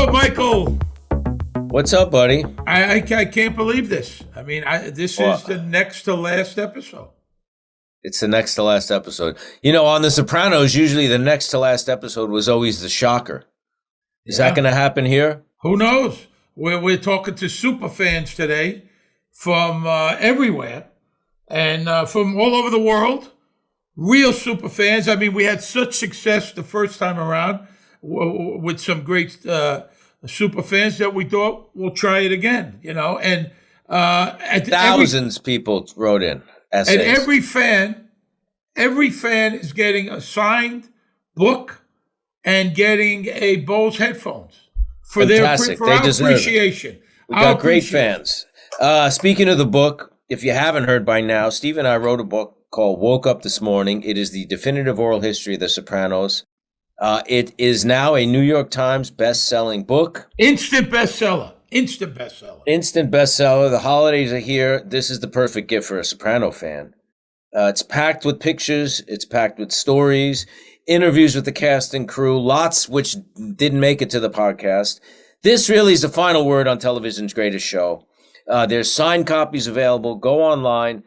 up, Michael? What's up, buddy? I can't believe this. I mean, this is the next to last episode. It's the next to last episode. You know, on The Sopranos, usually the next to last episode was always the shocker. Is that going to happen here? Who knows? We're talking to superfans today from everywhere and from all over the world. Real superfans. I mean, we had such success the first time around with some great superfans that we thought we'll try it again. You know, and thousands people wrote in essays. And every fan is getting a signed book and getting a Bose headphones for Fantastic. our appreciation. We got great fans. Speaking of the book, if you haven't heard by now, Steve and I wrote a book called Woke Up This Morning. It is the definitive oral history of The Sopranos. It is now a New York Times best-selling book. Instant bestseller. The holidays are here. This is the perfect gift for a Soprano fan. It's packed with pictures. It's packed with stories, interviews with the cast and crew, lots which didn't make it to the podcast. This really is the final word on television's greatest show. There's signed copies available. Go online.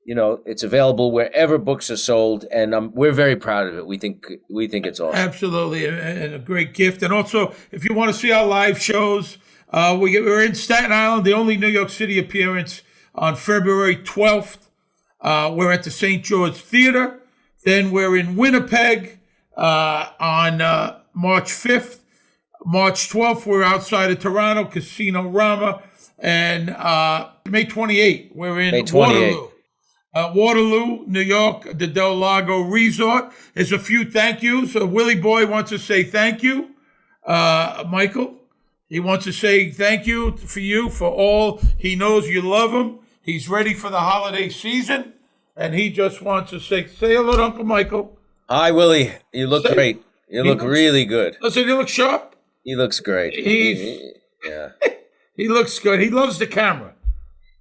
You know, it's available wherever books are sold, and we're very proud of it. We think it's awesome. Absolutely, and a great gift. And also, if you want to see our live shows, we're in Staten Island, the only New York City appearance on February 12th. We're at the St. George Theater. Then we're in Winnipeg on March 5th. March 12th, we're outside of Toronto, Casino Rama. And May 28th, we're in Waterloo, New York, the Del Lago Resort. There's a few thank yous. Willie Boy wants to say thank you, Michael. He wants to say thank you for all. He knows you love him. He's ready for the holiday season, and he just wants to say hello to Uncle Michael. Hi, Willie. You look great. You look really good. Listen, you look sharp. He looks great. He looks good. He loves the camera.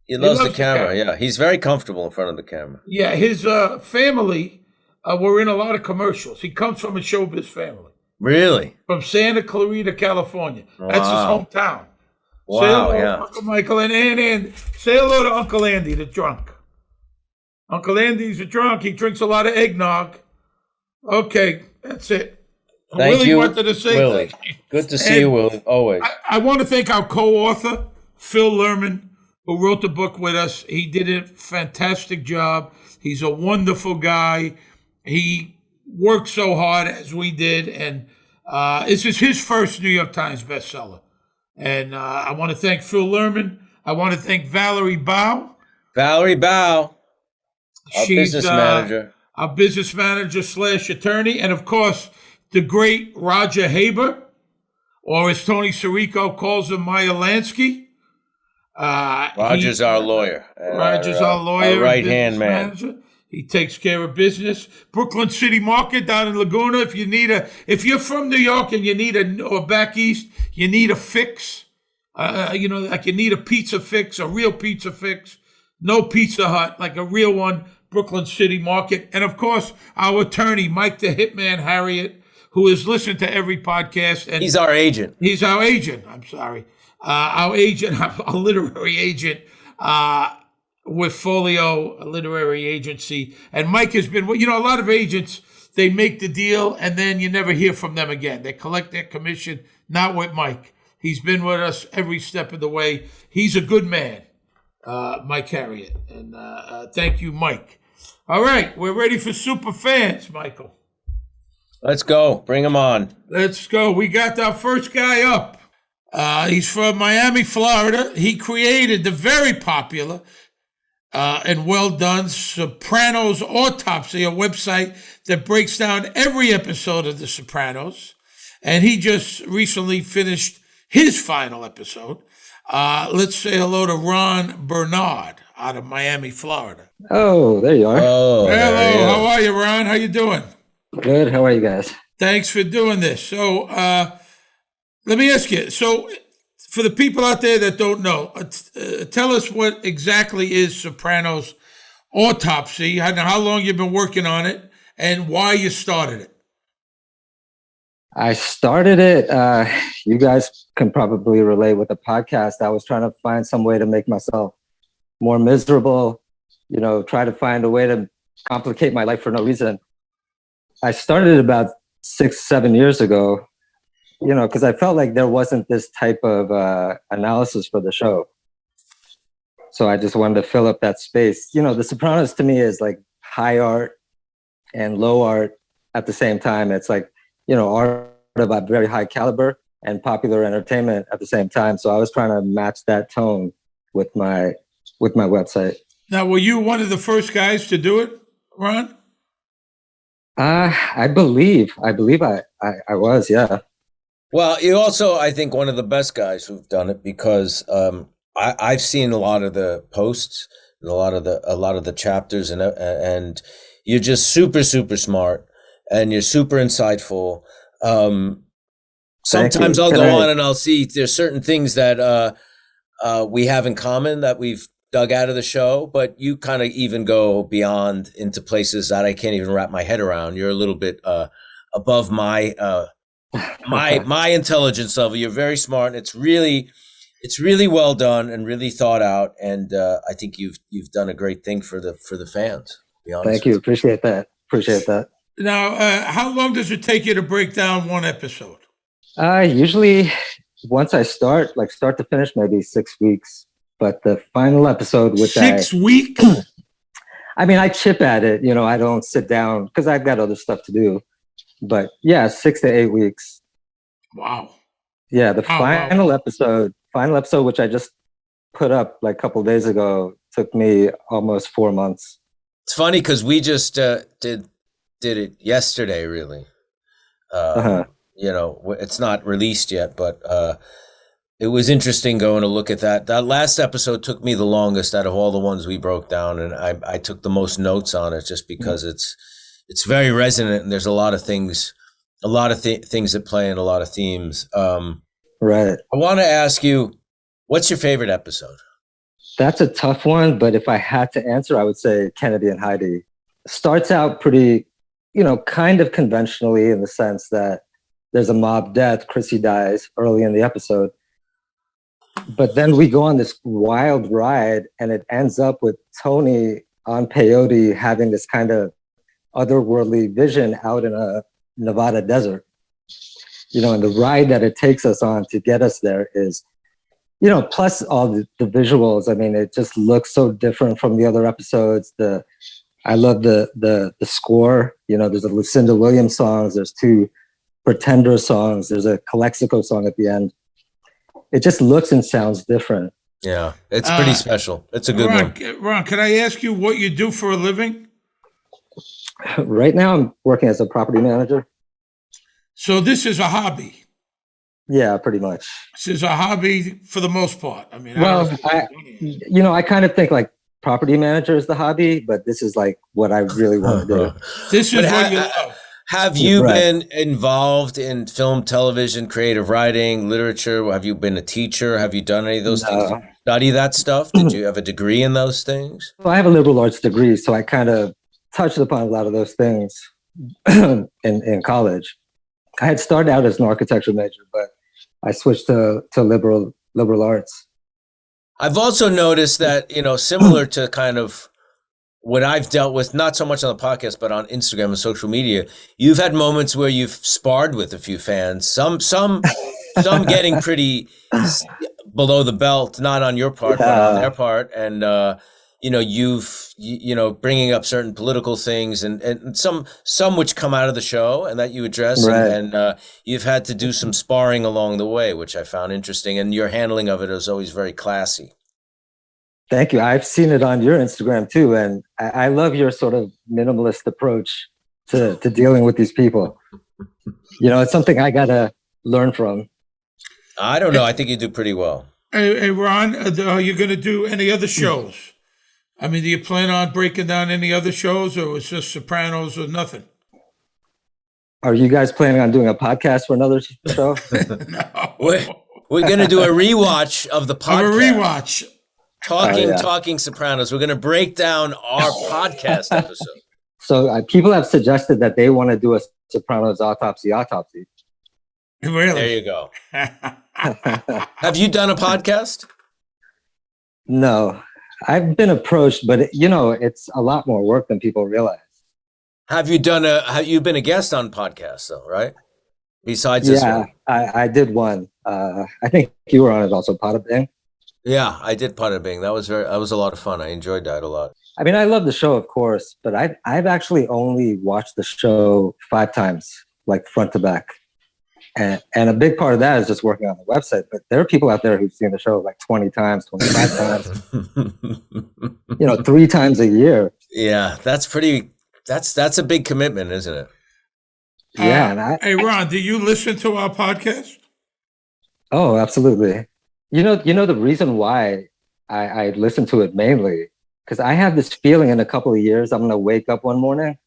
He loves the camera, yeah. He's very comfortable in front of the camera. Yeah, his family were in a lot of commercials. He comes from a showbiz family. Really? From Santa Clarita, California. Wow. That's his hometown. Wow, say hello, yeah. Uncle Michael and say hello to Uncle Andy, the drunk. Uncle Andy's a drunk. He drinks a lot of eggnog. Okay, that's it. Thank you, wanted to say Willie. Thank you. Good to see you, Willie, always. I want to thank our co-author, Phil Lerman, who wrote the book with us. He did a fantastic job. He's a wonderful guy. He worked so hard as we did, and this is his first New York Times bestseller. And I want to thank Phil Lerman. I want to thank Valerie Bao. Our business manager. Our business manager / attorney. And, of course, the great Roger Haber, or as Tony Sirico calls him, Meyer Lansky. Roger's our lawyer. Our right-hand man. Manager. He takes care of business. Brooklyn City Market down in Laguna. If you're from New York and you need or back east, you need a fix. Like you need a pizza fix, a real pizza fix. No Pizza Hut, like a real one. Brooklyn City Market. And of course, our attorney, Mike the Hitman Harriet, who has listened to every podcast. And he's our agent. I'm sorry. Our agent, our literary agent, with Folio Literary Agency. And Mike has been, a lot of agents, they make the deal and then you never hear from them again. They collect their commission, not with Mike. He's been with us every step of the way. He's a good man, Mike Harriet. And thank you, Mike. All right, we're ready for super fans, Michael. Let's go. Bring him on. Let's go. We got our first guy up. He's from Miami, Florida. He created the very popular and well done Sopranos Autopsy, a website that breaks down every episode of The Sopranos. And he just recently finished his final episode. Let's say hello to Ron Bernard out of Miami, Florida. Oh, there you are. Oh, hello. How are you, Ron? How you doing? Good. How are you guys? Thanks for doing this. So let me ask you. So for the people out there that don't know, tell us what exactly is Sopranos Autopsy, how long you've been working on it, and why you started it. I started it. You guys can probably relate with the podcast. I was trying to find some way to make myself more miserable, try to find a way to complicate my life for no reason. I started it about 6-7 years ago, because I felt like there wasn't this type of analysis for the show. So I just wanted to fill up that space. The Sopranos to me is like high art and low art at the same time. It's like, art of a very high caliber and popular entertainment at the same time. So I was trying to match that tone with my website. Now, were you one of the first guys to do it, Ron? I believe I was, yeah. Well, you're also, I think, one of the best guys who've done it because I've seen a lot of the posts and a lot of the chapters, and you're just super, super smart and you're super insightful. Sometimes I'll go on and I'll see there's certain things that we have in common that we've dug out of the show, but you kind of even go beyond into places that I can't even wrap my head around. You're a little bit above my my intelligence level. You're very smart. And it's really well done and really thought out. And I think you've done a great thing for the fans. To be honest. Thank you. Appreciate that. Now, how long does it take you to break down one episode? Usually, once I start to finish, maybe 6 weeks. But the final episode, which 6 weeks? I mean, I chip at it. I don't sit down because I've got other stuff to do. But yeah, 6 to 8 weeks. Wow. Yeah, the final episode, which I just put up like a couple of days ago, took me almost 4 months. It's funny because we just did it yesterday, really. It's not released yet, but it was interesting going to look at that. That last episode took me the longest out of all the ones we broke down, and I took the most notes on it just because it's very resonant, and there's a lot of things that play and a lot of themes. Right. I want to ask you, what's your favorite episode? That's a tough one, but if I had to answer, I would say Kennedy and Heidi. Starts out pretty, kind of conventionally in the sense that there's a mob death. Chrissy dies early in the episode. But then we go on this wild ride, and it ends up with Tony on peyote having this kind of otherworldly vision out in a Nevada desert. And the ride that it takes us on to get us there is, plus all the visuals. I mean, it just looks so different from the other episodes. I love the score. There's a Lucinda Williams songs. There's 2 Pretender songs. There's a Calexico song at the end. It just looks and sounds different. Yeah, it's pretty special. It's a good one. Ron, can I ask you what you do for a living? Right now, I'm working as a property manager. So this is a hobby. Yeah, pretty much. This is a hobby for the most part. I mean, I kind of think like property manager is the hobby, but this is like what I really want to do. This is what you love. Have you been involved in film, television, creative writing, literature? Have you been a teacher? Have you done any of those things? Study that stuff? Did you have a degree in those things? Well, I have a liberal arts degree, so I kind of touched upon a lot of those things in college. I had started out as an architecture major, but I switched to liberal arts. I've also noticed that, similar to kind of what I've dealt with, not so much on the podcast, but on Instagram and social media, you've had moments where you've sparred with a few fans, some getting pretty below the belt, not on your part, but on their part. And, bringing up certain political things and some which come out of the show and that you address. Right. And you've had to do some sparring along the way, which I found interesting. And your handling of it is always very classy. Thank you. I've seen it on your Instagram too. And I love your sort of minimalist approach to dealing with these people. It's something I got to learn from. I don't know. I think you do pretty well. Hey Ron, are you going to do any other shows? I mean, do you plan on breaking down any other shows, or it's just Sopranos or nothing? Are you guys planning on doing a podcast for another show? No. We're going to do a rewatch of the podcast. A rewatch. Talking Sopranos. We're going to break down our podcast episode. So people have suggested that they want to do a Sopranos autopsy. There Really? you go. Have you done a podcast? No, I've been approached, but it's a lot more work than people realize. Have you been a guest on podcasts though, right? Besides this Yeah, one. I did one. I think you were on it also, Pot of Bing. Yeah, I did Pada Bing. That was a lot of fun. I enjoyed that a lot. I mean, I love the show, of course, but I've actually only watched the show 5 times, like front to back. And a big part of that is just working on the website. But there are people out there who've seen the show like 20 times, 25 times, 3 times a year. Yeah, that's a big commitment, isn't it? Yeah. And Hey, Ron, do you listen to our podcast? oh, absolutely. The reason why I listen to it mainly, because I have this feeling in a couple of years, I'm going to wake up one morning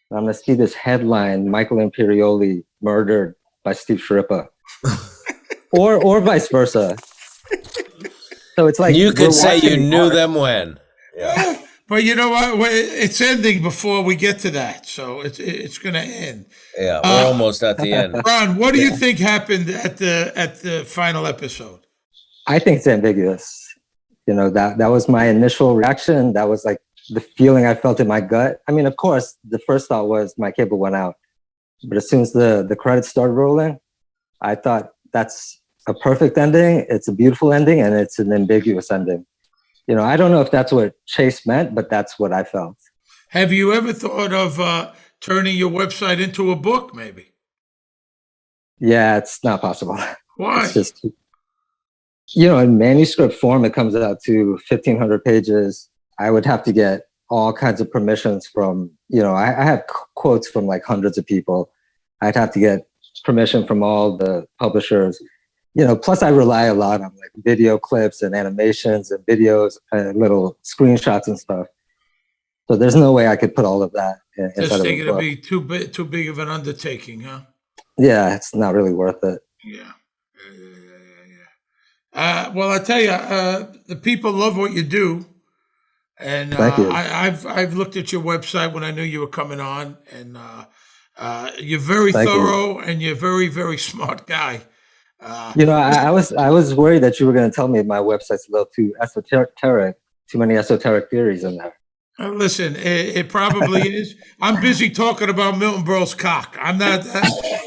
and I'm going to see this headline, Michael Imperioli murdered by Steve Schirripa, or vice versa. So it's like You could we're say you watching knew art. them when. Yeah. But you know what? It's ending before we get to that, so it's going to end. Yeah, we're almost at the end. Ron, what do you think happened at the final episode? I think it's ambiguous. That was my initial reaction. That was like the feeling I felt in my gut. I mean, of course, the first thought was my cable went out. But as soon as the credits started rolling, I thought that's a perfect ending. It's a beautiful ending, and it's an ambiguous ending. I don't know if that's what Chase meant, but that's what I felt. Have you ever thought of turning your website into a book, maybe? Yeah, it's not possible. Why? It's just, in manuscript form, it comes out to 1,500 pages. I would have to get all kinds of permissions from, I have quotes from like hundreds of people. I'd have to get permission from all the publishers. Plus I rely a lot on like video clips and animations and videos and little screenshots and stuff. So there's no way I could put all of that inside Just of think a it'd book. be too big of an undertaking, huh? Yeah, it's not really worth it. Yeah. Well, I tell you, the people love what you do, and Thank you. I've looked at your website when I knew you were coming on, and you're very Thank you. thorough, and you're a very, very smart guy. I was worried that you were going to tell me my website's a little too esoteric, too many esoteric theories in there. Listen, it probably is. I'm busy talking about Milton Berle's cock. I'm not.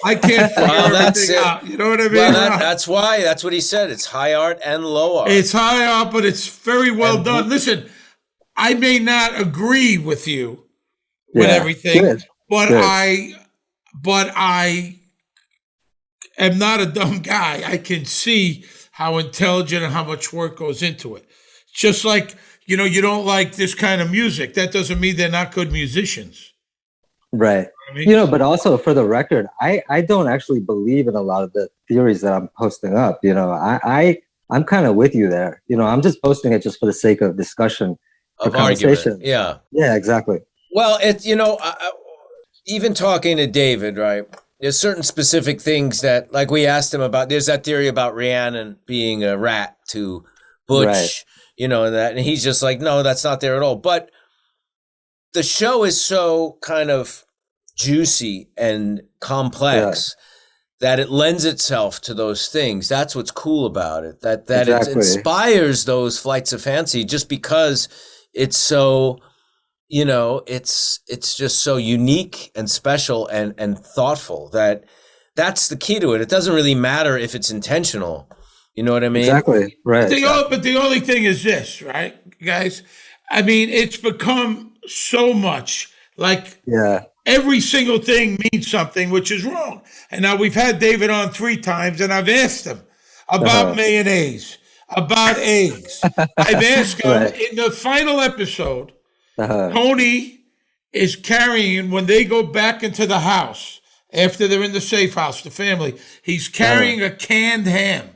I can't figure everything out. You know what I mean? Well, that's why. That's what he said. It's high art and low art. It's high art, but it's very well done. Listen, I may not agree with you with everything, good. but Good. I am not a dumb guy. I can see how intelligent and how much work goes into it. Just like, you don't like this kind of music. That doesn't mean they're not good musicians. Right. I mean, But also for the record, I don't actually believe in a lot of the theories that I'm posting up. I'm kind of with you there. I'm just posting it just for the sake of discussion, of conversation. argument. Yeah. Yeah, exactly. Well, even talking to David, right? There's certain specific things that, like we asked him about. There's that theory about Rhiannon being a rat to Butch, Right. And he's just like, no, that's not there at all. But the show is so kind of juicy and complex that it lends itself to those things. That's what's cool about it. That it Exactly. inspires those flights of fancy just because it's so, it's just so unique and special and thoughtful that's the key to it. It doesn't really matter if it's intentional. You know what I mean? Exactly. Right. But the only thing is this, right, guys? I mean, it's become so much like Yeah. every single thing means something, which is wrong. And now we've had David on 3 times, and I've asked him about mayonnaise, about eggs. I've asked him Right. in the final episode, Tony is carrying, when they go back into the house, after they're in the safe house, the family, he's carrying a canned ham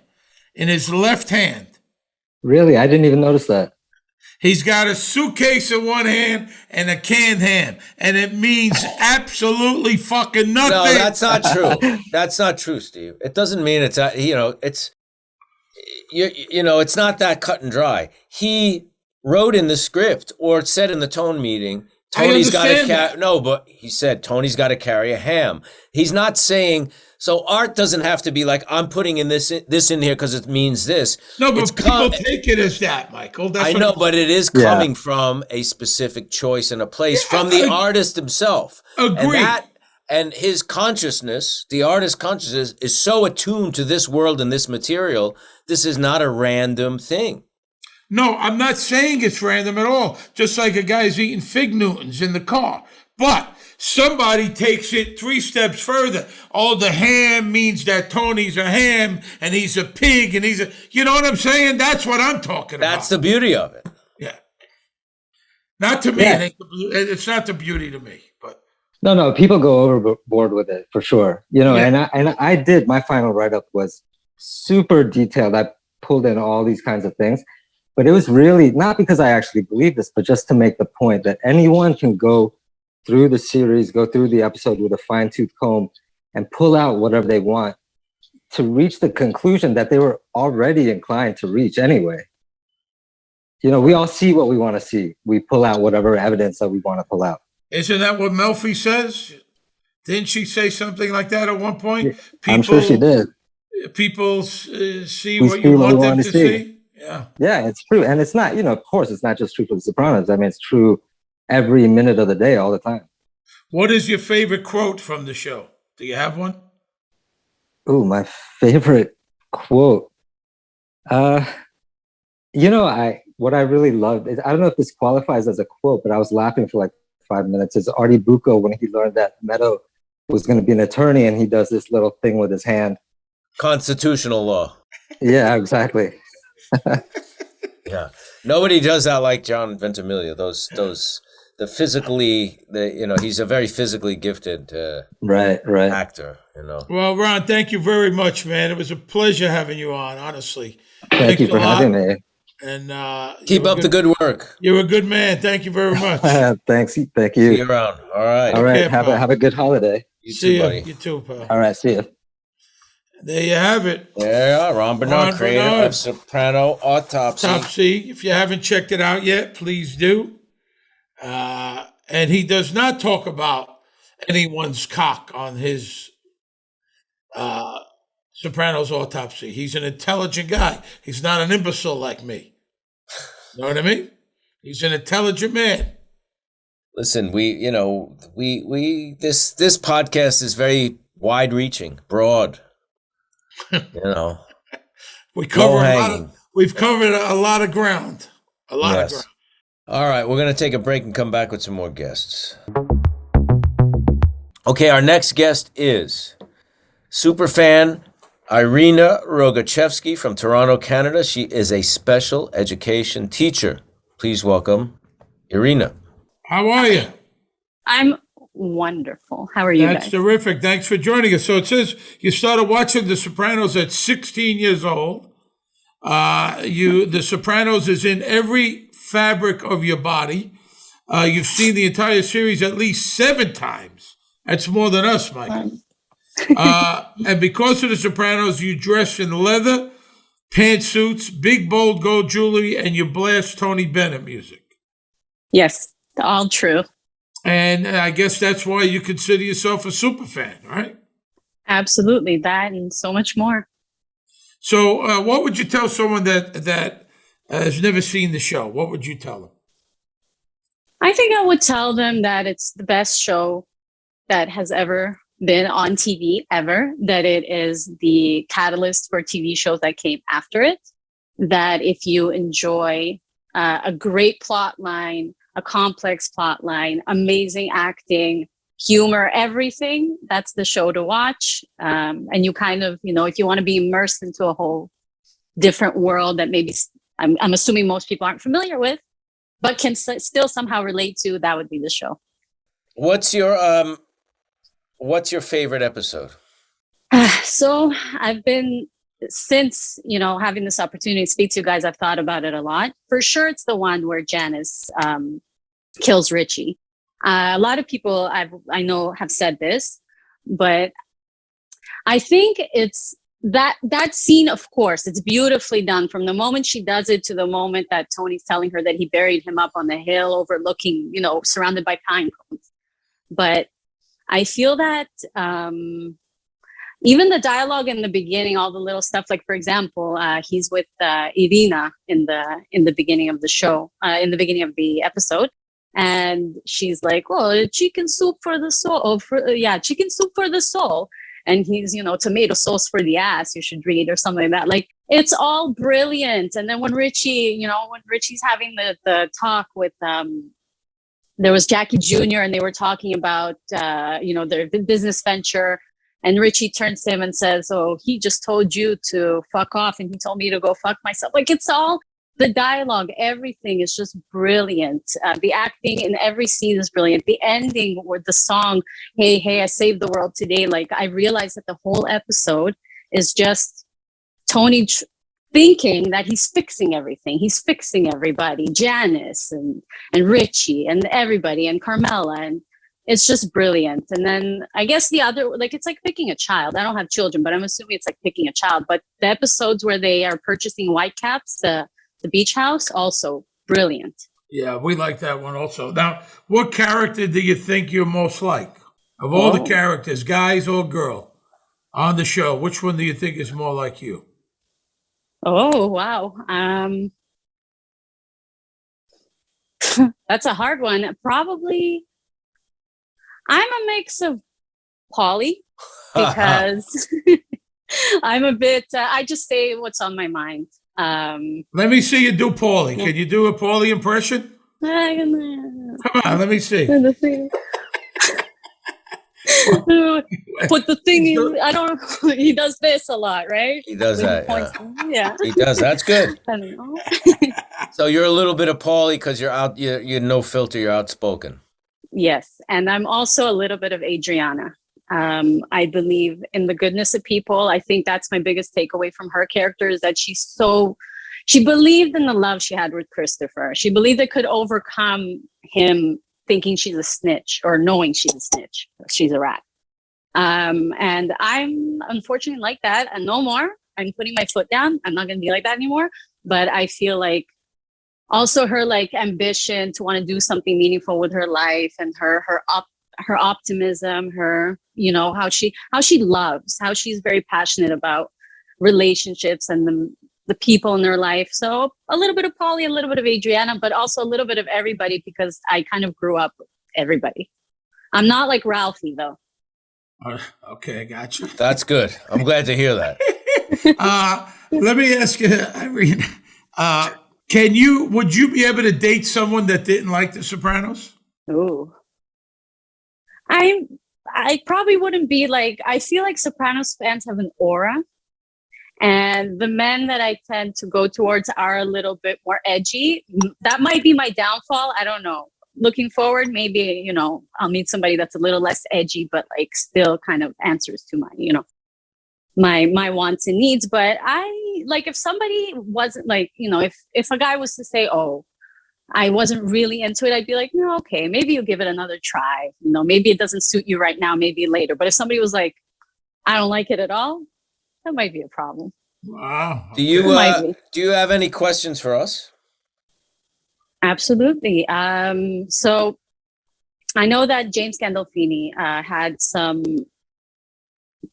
in his left hand. Really? I didn't even notice that. He's got a suitcase in one hand and a canned ham, and it means absolutely fucking nothing. No, that's not true. That's not true, Steve. It doesn't mean it's it's not that cut and dry. He wrote in the script or said in the tone meeting Tony's got to understand that. carry. No, but he said Tony's got to carry a ham. He's not saying so. Art doesn't have to be like I'm putting in this in here because it means this. No, but It's people take it as that, Michael. That's I what know, I'm- but it is Yeah. coming from a specific choice and a place from the artist himself. Agreed. And his consciousness, the artist's consciousness, is so attuned to this world and this material. This is not a random thing. No, I'm not saying it's random at all. Just like a guy's eating fig Newtons in the car. But somebody takes it 3 steps further. Oh, the ham means that Tony's a ham and he's a pig and he's a, you know what I'm saying? That's what I'm talking about. That's the beauty of it. Yeah. Not to me. Yeah. It's not the beauty to me, but. No, people go overboard with it for sure. You know, Yeah. and I did, my final write-up was super detailed. I pulled in all these kinds of things, but it was really not because I actually believe this, but just to make the point that anyone can go through the series, go through the episode with a fine-tooth comb and pull out whatever they want to reach the conclusion that they were already inclined to reach anyway. You know, we all see what we want to see. We pull out whatever evidence that we want to pull out. Isn't that what Melfi says? Didn't she say something like that at one point? I'm sure she did. People see We what see you what we want them want to to see. see. Yeah. Yeah, it's true. And it's not, you know, of course, it's not just true for The Sopranos. I mean, it's true every minute of the day, all the time. What is your favorite quote from the show? Do you have one? Ooh, my favorite quote. You know, what I really loved is, I don't know if this qualifies as a quote, but I was laughing for like 5 minutes, is Artie Bucco when he learned that Meadow was going to be an attorney and he does this little thing with his hand. Constitutional law. Yeah, exactly. Yeah. Nobody does that like John Ventimiglia. He's a very physically gifted Right. actor, you know. Well, Ron, thank you very much, man. It was a pleasure having you on, honestly. Thank you for having me. And Keep up the good work. You're a good man. Thank you very much. Thanks. Thank See you. you around. All right. All right. care, pal. Have a good holiday. You See too, ya. buddy. You too, pal. All right. See you. There you have it. Yeah, Ron Bernard, Ron creator Bernard. of Soprano Autopsy. Autopsy. If you haven't checked it out yet, please do. And he does not talk about anyone's cock on his Sopranos Autopsy. He's an intelligent guy. He's not an imbecile like me. Know what I mean? He's an intelligent man. Listen, this podcast is very wide-reaching, broad. You know, We've covered a lot of ground. A lot of ground. All right, we're going to take a break and come back with some more guests. Okay, our next guest is superfan Irina Rogachevsky from Toronto, Canada. She is a special education teacher. Please welcome Irina. How are you? I'm wonderful. How are you That's guys? terrific. Thanks for joining us. So it says you started watching The Sopranos at 16 years old. The Sopranos is in every fabric of your body. You've seen the entire series at least 7 times. That's more than us, Mike. And because of The Sopranos, you dress in leather, pantsuits, big bold gold jewelry, and you blast Tony Bennett music. Yes, all true. And I guess that's why you consider yourself a super fan, right? Absolutely. That and so much more. So what would you tell someone that has never seen the show? What would you tell them? I think I would tell them that it's the best show that has ever been on TV ever, that it is the catalyst for TV shows that came after it, that if you enjoy a great plot line, a complex plot line, amazing acting, humor, everything, that's the show to watch. And you kind of, if you want to be immersed into a whole different world that maybe I'm assuming most people aren't familiar with, but can still somehow relate to, that would be the show. What's your favorite episode? So I've been, since, having this opportunity to speak to you guys, I've thought about it a lot. For sure, it's the one where Janice kills Richie. A lot of people I know have said this, but I think it's that scene, of course, it's beautifully done from the moment she does it to the moment that Tony's telling her that he buried him up on the hill overlooking, surrounded by pine cones. But I feel that even the dialogue in the beginning, all the little stuff, like for example, he's with Irina in the beginning of the show, in the beginning of the episode, and she's like, "Oh, chicken soup for the soul," chicken soup for the soul, and he's, tomato sauce for the ass. You should read or something like that. Like, it's all brilliant. And then when Richie's having the talk with there was Jackie Jr. and they were talking about their business venture. And Richie turns to him and says, "Oh, he just told you to fuck off, and he told me to go fuck myself." Like, it's all the dialogue, everything is just brilliant. The acting in every scene is brilliant. The ending with the song, "Hey, hey, I saved the world today." Like, I realized that the whole episode is just Tony thinking that he's fixing everything. He's fixing everybody, Janice and Richie and everybody and Carmela, and it's just brilliant. And then I guess the other, like, it's like picking a child. I don't have children, but I'm assuming it's like picking a child. But the episodes where they are purchasing Whitecaps, the beach house, also brilliant. Yeah, we like that one also. Now, what character do you think you're most like? Of all the characters, guys or girl, on the show, which one do you think is more like you? Oh, wow. That's a hard one. Probably, I'm a mix of Polly, because I'm a bit, I just say what's on my mind. Let me see you do Paulie. Can you do a Paulie impression? Come on, let me see. But the thing is, I don't. He does this a lot, right? He does that. Yeah. He does. That's good. I don't know. So you're a little bit of Paulie because you're out. You're no filter. You're outspoken. Yes, and I'm also a little bit of Adriana. I believe in the goodness of people. I think that's my biggest takeaway from her character, is that she believed in the love she had with Christopher. She believed it could overcome him thinking she's a snitch, or knowing she's a snitch. She's a rat. And I'm unfortunately like that, and no more. I'm putting my foot down. I'm not going to be like that anymore. But I feel like also her like ambition to want to do something meaningful with her life, and her optimism, her, how she loves, how she's very passionate about relationships and the people in their life. So a little bit of Polly, a little bit of Adriana, but also a little bit of everybody, because I kind of grew up with everybody. I'm not like Ralphie though. Okay, I got you. That's good. I'm glad to hear that. Let me ask you, Irene, would you be able to date someone that didn't like The Sopranos? Ooh. I probably wouldn't be like, I feel like Sopranos fans have an aura, and the men that I tend to go towards are a little bit more edgy. That might be my downfall. I don't know. Looking forward, maybe, I'll meet somebody that's a little less edgy, but like still kind of answers to my, my wants and needs. But I like, if somebody wasn't like, if a guy was to say, "Oh, I wasn't really into it," I'd be like, "No, okay, maybe you'll give it another try. Maybe it doesn't suit you right now, maybe later." But if somebody was like, "I don't like it at all," that might be a problem. Wow. Do you have any questions for us? Absolutely. So I know that James Gandolfini had some,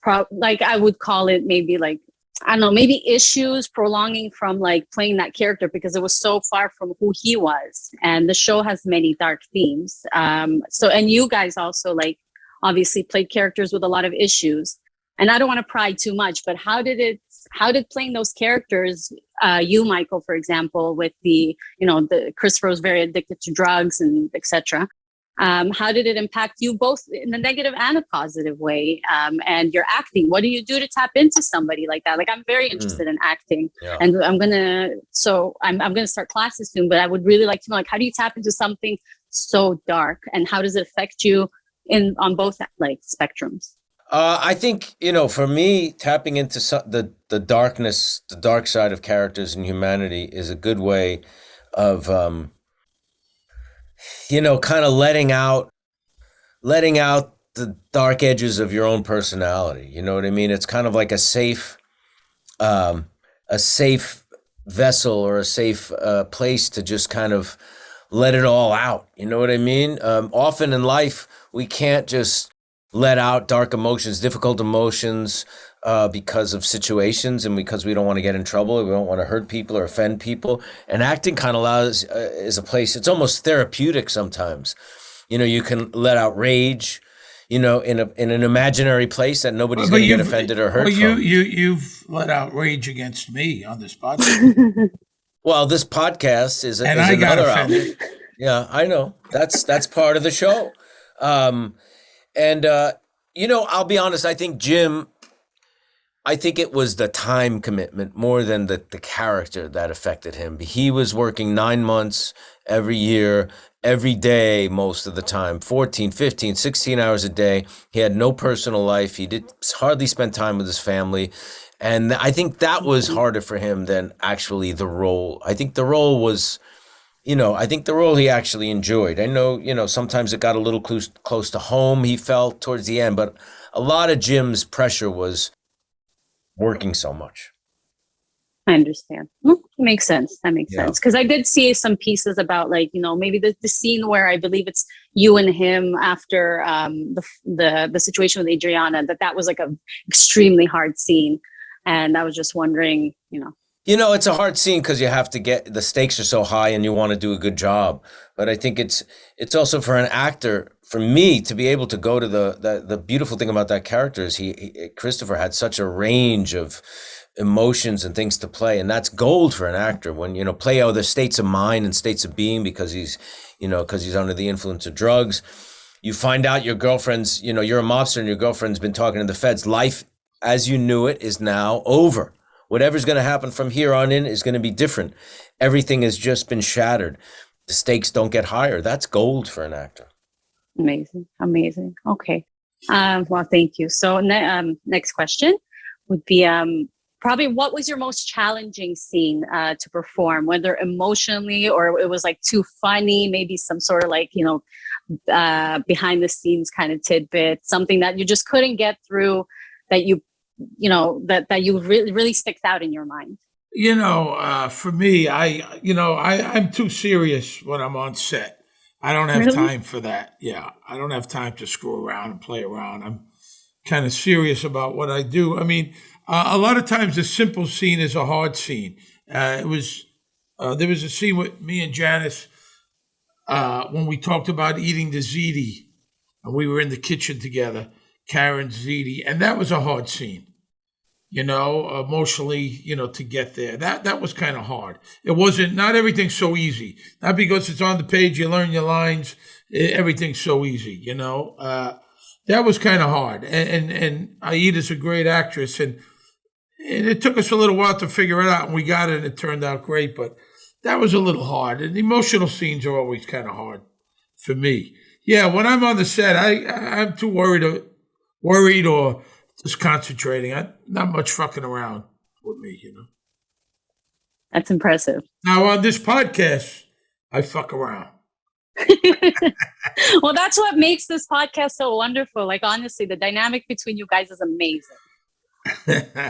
I would call it maybe like, I don't know, maybe issues prolonging from like playing that character, because it was so far from who he was. And the show has many dark themes. And you guys also like obviously played characters with a lot of issues. And I don't want to pry too much, but how did playing those characters, you, Michael, for example, with the Christopher was very addicted to drugs and etc. How did it impact you both in a negative and a positive way? And your acting, what do you do to tap into somebody like that? Like, I'm very interested in acting, and I'm gonna start classes soon, but I would really like to know, like, how do you tap into something so dark, and how does it affect you on both like spectrums? I think, for me, tapping into the darkness, the dark side of characters and humanity is a good way of, kind of letting out the dark edges of your own personality. You know what I mean? It's kind of like a safe a safe vessel or a safe place to just kind of let it all out. You know what I mean? Often in life, we can't just let out dark emotions, difficult emotions, because of situations and because we don't want to get in trouble. We don't want to hurt people or offend people. And acting kind of allows is a place. It's almost therapeutic sometimes. You know, you can let out rage, you know, in an imaginary place that nobody's going to get offended or hurt from. You've let out rage against me on this podcast. Well, this podcast is I got another offended. outlet. Yeah, I know. That's part of the show. You know, I'll be honest. I think it was the time commitment more than the character that affected him. He was working 9 months every year, every day, most of the time, 14, 15, 16 hours a day. He had no personal life. He did hardly spend time with his family. And I think that was harder for him than actually the role. I think the role was, you know, he actually enjoyed. I know, you know, sometimes it got a little close to home, he felt towards the end, but a lot of Jim's pressure was working so much. I understand. That makes sense. Sense. Because I did see some pieces about, like, you know, maybe the scene where I believe it's you and him after the situation with Adriana, that was like a extremely hard scene. And I was just wondering, you know. You know, it's a hard scene because you have to the stakes are so high and you want to do a good job. But I think it's also for an actor, for me, to be able to go to the beautiful thing about that character is Christopher had such a range of emotions and things to play. And that's gold for an actor when, you know, play other states of mind and states of being because he's under the influence of drugs. You find out your girlfriend's, you know, you're a mobster and your girlfriend's been talking to the feds. Life as you knew it is now over. Whatever's going to happen from here on in is going to be different. Everything has just been shattered. The stakes don't get higher. That's gold for an actor. Amazing. Okay. Well, thank you. So next question would be probably what was your most challenging scene to perform, whether emotionally or it was like too funny, maybe some sort of like, you know, behind the scenes kind of tidbit, something that you just couldn't get through that you really sticks out in your mind? You know, for me, I'm too serious when I'm on set. I don't have time for that. Yeah, I don't have time to screw around and play around. I'm kind of serious about what I do. I mean, a lot of times a simple scene is a hard scene. There was a scene with me and Janice when we talked about eating the ziti, and we were in the kitchen together, Karen's ziti, and that was a hard scene. You know, emotionally, you know, to get there. That was kind of hard. It wasn't, not everything's so easy. Not because it's on the page, you learn your lines, everything's so easy, you know. That was kind of hard. And Aida's a great actress, and it took us a little while to figure it out, and we got it, and it turned out great, but that was a little hard. And emotional scenes are always kind of hard for me. Yeah, when I'm on the set, I'm too worried or just concentrating. Not much fucking around with me, you know. That's impressive. Now on this podcast, I fuck around. Well, that's what makes this podcast so wonderful. Like, honestly, the dynamic between you guys is amazing.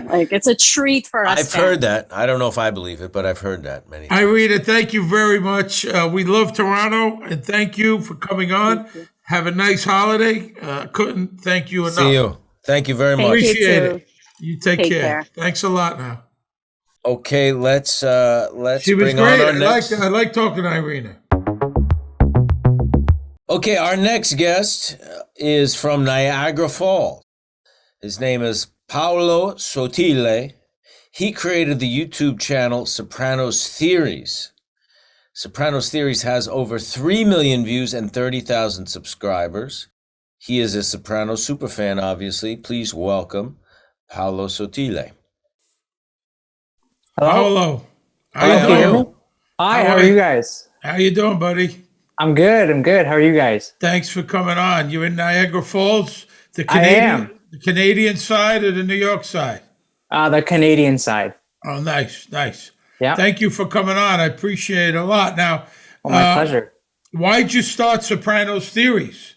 Like, it's a treat for us. I've heard that. I don't know if I believe it, but I've heard that many times. Irina, thank you very much. We love Toronto, and thank you for coming on. Have a nice holiday. Couldn't thank you enough. See you. Thank you very much. Appreciate it. You take care. Thanks a lot now. Okay, let's She was bring great. on our next. I like talking to Irina. Okay, our next guest is from Niagara Falls. His name is Paolo Sottile. He created the YouTube channel Sopranos Theories. Sopranos Theories has over 3 million views and 30,000 subscribers. He is a Sopranos superfan, obviously. Please welcome Paolo Sottile. Paolo. How you doing? Hi, how are you guys? How you doing, buddy? I'm good. How are you guys? Thanks for coming on. You in Niagara Falls? The Canadian side or the New York side? The Canadian side. Oh, nice. Yeah. Thank you for coming on. I appreciate it a lot. Now, my pleasure. Why'd you start Sopranos Theories?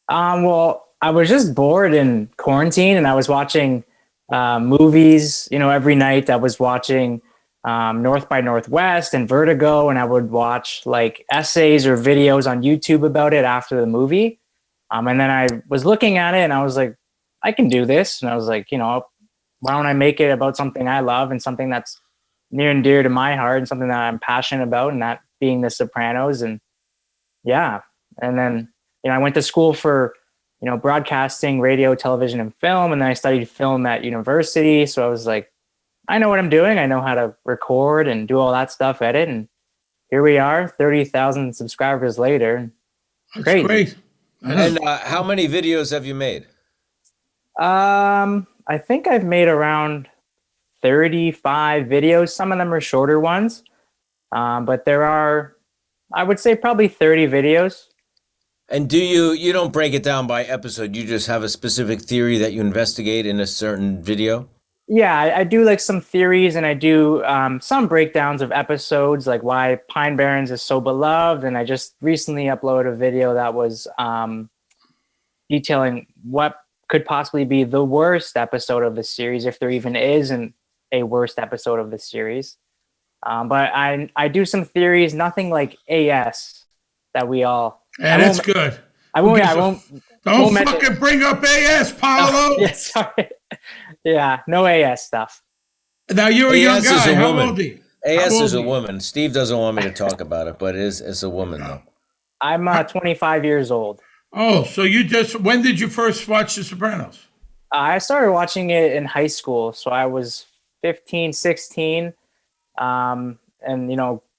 Well, I was just bored in quarantine, and I was watching movies. Every night I was watching North by Northwest and Vertigo, and I would watch like essays or videos on YouTube about it after the movie. And then I was looking at it and I was like, I can do this. And I was like, why don't I make it about something I love and something that's near and dear to my heart and something that I'm passionate about, and that being The Sopranos. And yeah. And then, I went to school for, broadcasting, radio, television, and film. And then I studied film at university. So I was like, I know what I'm doing. I know how to record and do all that stuff, edit. And here we are, 30,000 subscribers later. That's Crazy. great. And how many videos have you made? I think I've made around 35 videos. Some of them are shorter ones. But there are, I would say, probably 30 videos. And do you don't break it down by episode, you just have a specific theory that you investigate in a certain video? Yeah, I do like some theories, and I do some breakdowns of episodes, like why Pine Barrens is so beloved. And I just recently uploaded a video that was detailing what could possibly be the worst episode of the series, if there even isn't a worst episode of the series. But I do some theories, nothing like AS that we all. Yeah, that's good. I won't. Don't fucking bring up AS, Paolo. Yeah, sorry. Yeah, no AS stuff. Now you're a young AS is guy. a How woman. old are you? AS is a old are you? woman. Steve doesn't want me to talk about it, but it's a woman though. I'm 25 years old. Oh, so when did you first watch The Sopranos? I started watching it in high school, so I was 15, 16. And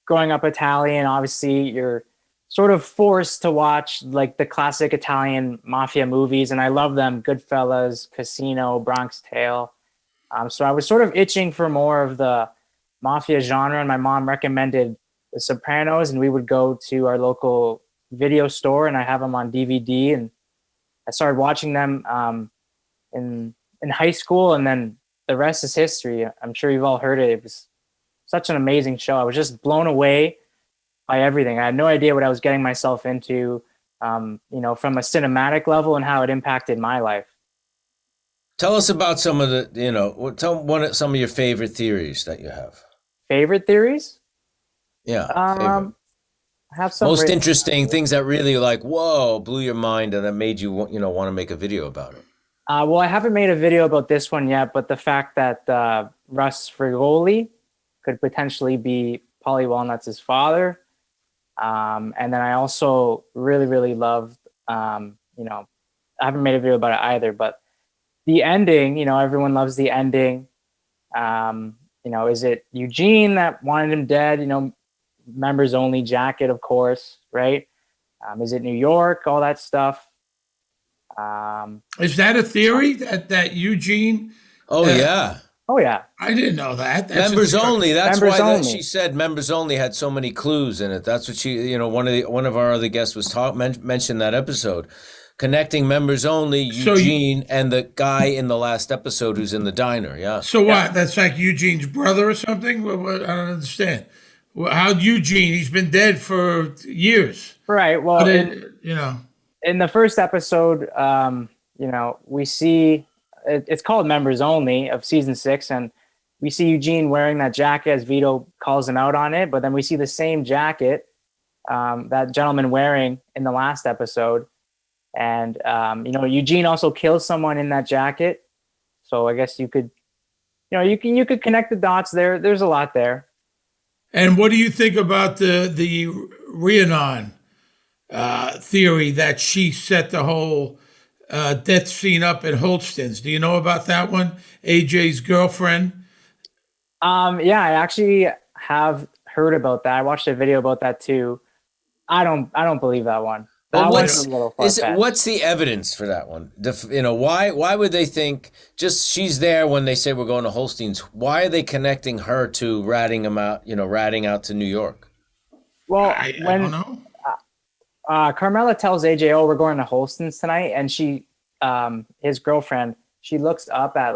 growing up Italian, obviously you're sort of forced to watch like the classic Italian mafia movies, and I love them: Goodfellas, Casino, Bronx Tale. So I was sort of itching for more of the mafia genre, and my mom recommended The Sopranos, and we would go to our local video store, and I have them on DVD, and I started watching them in high school, and then the rest is history. I'm sure you've all heard it. It was such an amazing show. I was just blown away by everything. I had no idea what I was getting myself into, from a cinematic level and how it impacted my life. Tell us about some of the, some of your favorite theories that you have. Favorite theories? Yeah. I have some most interesting things that really whoa, blew your mind and that made you want to make a video about it. Well, I haven't made a video about this one yet, but the fact that Russ Frigoli could potentially be Paulie Walnuts' father. And then I also really, really loved, I haven't made a video about it either, but the ending, everyone loves the ending. Is it Eugene that wanted him dead? Members only jacket, of course, right? Is it New York? All that stuff. Is that a theory that Eugene? Oh yeah. Oh yeah. I didn't know that. That's members only. That's members why only. She said members only had so many clues in it. That's what she, one of our other guests was mentioned that episode, connecting members only, Eugene and the guy in the last episode who's in the diner. Yeah. So what? That's like Eugene's brother or something? I don't understand. How Eugene? He's been dead for years. Right. Well, in the first episode, we see. It's called Members Only of season 6, and we see Eugene wearing that jacket as Vito calls him out on it. But then we see the same jacket that gentleman wearing in the last episode, and Eugene also kills someone in that jacket. So I guess you could connect the dots there. There's a lot there. And what do you think about the Rhiannon theory that she set the whole death scene up at Holston's? Do you know about that one? AJ's girlfriend. Yeah, I actually have heard about that. I watched a video about that too. I don't believe that one. Well, what's the evidence for that one? Why would they think just she's there when they say we're going to Holstein's? Why are they connecting her to ratting out to New York? Well, I don't know. Carmela tells AJ, "Oh, we're going to Holston's tonight," and she, his girlfriend, she looks up at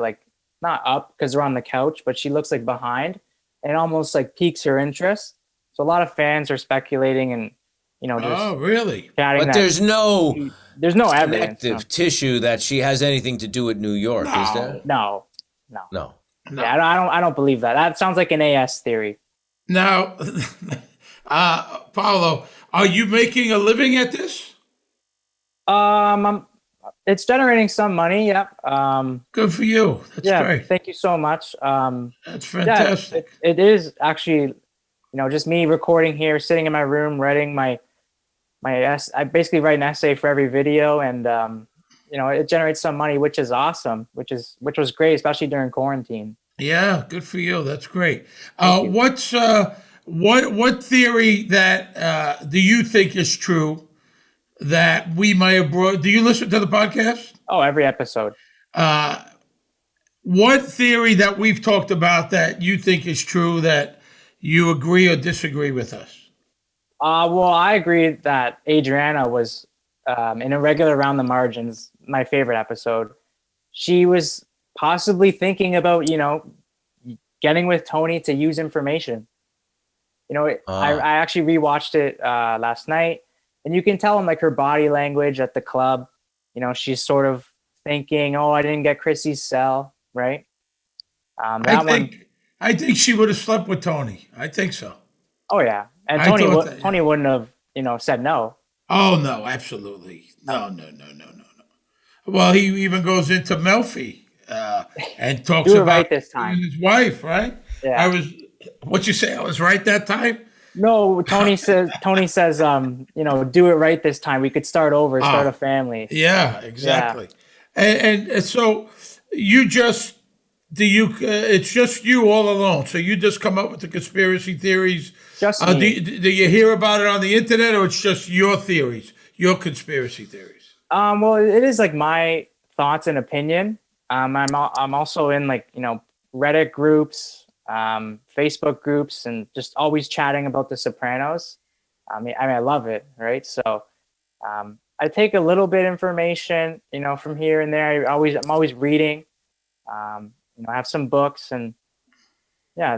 not up because they're on the couch, but she looks behind, and almost piques her interest. So a lot of fans are speculating and just really? But there's no evidence, connective tissue that she has anything to do with New York, is there? No. No. No. No. Yeah, I don't believe that. That sounds like an AS theory. Now, Paolo, are you making a living at this? It's generating some money. Yep. Good for you. That's Yeah. great. Thank you so much. That's Yeah, fantastic. it is actually, just me recording here, sitting in my room, writing I basically write an essay for every video, and it generates some money, which is awesome, which was great, especially during quarantine. Yeah, good for you. That's great. Thank you. What theory that do you think is true that we may have brought? Do you listen to the podcast? Oh, every episode. What theory that we've talked about that you think is true that you agree or disagree with us? Well, I agree that Adriana was in Irregular Around the Margins, my favorite episode. She was possibly thinking about, getting with Tony to use information. I actually rewatched it last night, and you can tell in like her body language at the club. She's sort of thinking, "Oh, I didn't get Chrissy's cell right." I think she would have slept with Tony. I think so. Oh yeah, and I thought that, yeah. Tony wouldn't have said no. Oh no, absolutely. No. Well, he even goes into Melfi and talks Do it about right this time. his wife, right? Yeah. What you say? I was right that time? No, Tony says, do it right this time. We could start over, start a family. Yeah, exactly. And so it's just you all alone. So you just come up with the conspiracy theories. Just me. Do you hear about it on the internet, or it's just your theories, your conspiracy theories? Well, it is like my thoughts and opinion. I'm also in Reddit groups, Facebook groups, and just always chatting about The Sopranos. I love it, right? So I take a little bit information, from here and there. I'm always reading. I have some books and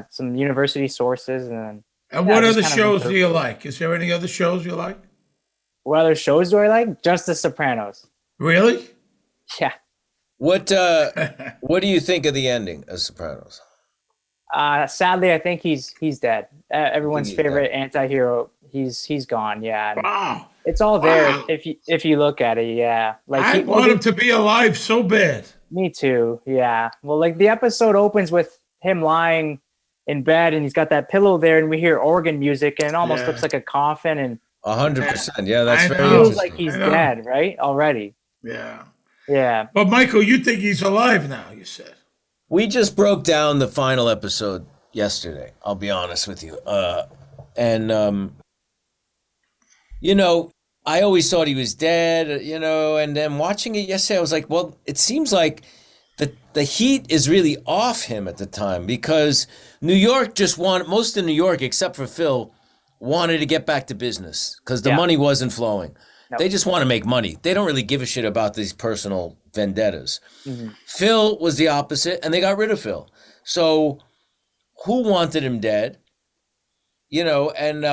some university sources, and what other shows do you like? Is there any other shows you like? What other shows do I like? Just The Sopranos. Really? Yeah. What do you think of the ending of Sopranos? Sadly, I think he's dead. Everyone's favorite anti-hero. He's gone. Yeah. Wow. It's all there if you look at it. Yeah. I want him to be alive so bad. Me too. Yeah. Well, the episode opens with him lying in bed, and he's got that pillow there, and we hear organ music, and it almost looks like a coffin, and 100%. Yeah, that's very feels interesting. like he's dead, right? Already. Yeah. Yeah. But Michael, you think he's alive now, you said. We just broke down the final episode yesterday, I'll be honest with you. I always thought he was dead, and then watching it yesterday, I was like, well, it seems like the heat is really off him at the time, because New York most of New York, except for Phil, wanted to get back to business because the money wasn't flowing. Nope. They just want to make money. They don't really give a shit about these personal vendettas. Mm-hmm. Phil was the opposite, and they got rid of Phil. So who wanted him dead? And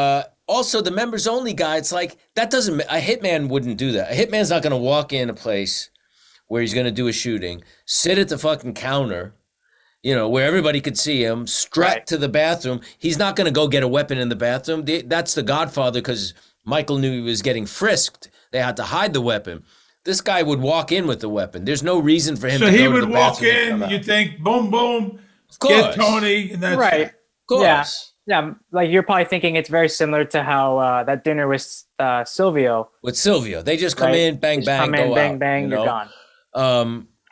also the members only guy, it's like, a hitman wouldn't do that. A hitman's not going to walk in a place where he's going to do a shooting, sit at the fucking counter, where everybody could see him, strut to the bathroom. He's not going to go get a weapon in the bathroom. That's The Godfather, because Michael knew he was getting frisked. They had to hide the weapon. This guy would walk in with the weapon. There's no reason for him to go to the bathroom. So he would walk in, you think, boom, boom, get Tony, and that's right. It. Of course. Yeah, you're probably thinking it's very similar to how that dinner with Silvio. With Silvio. They just come in, bang, bang, go bang, out. Bang, you're gone.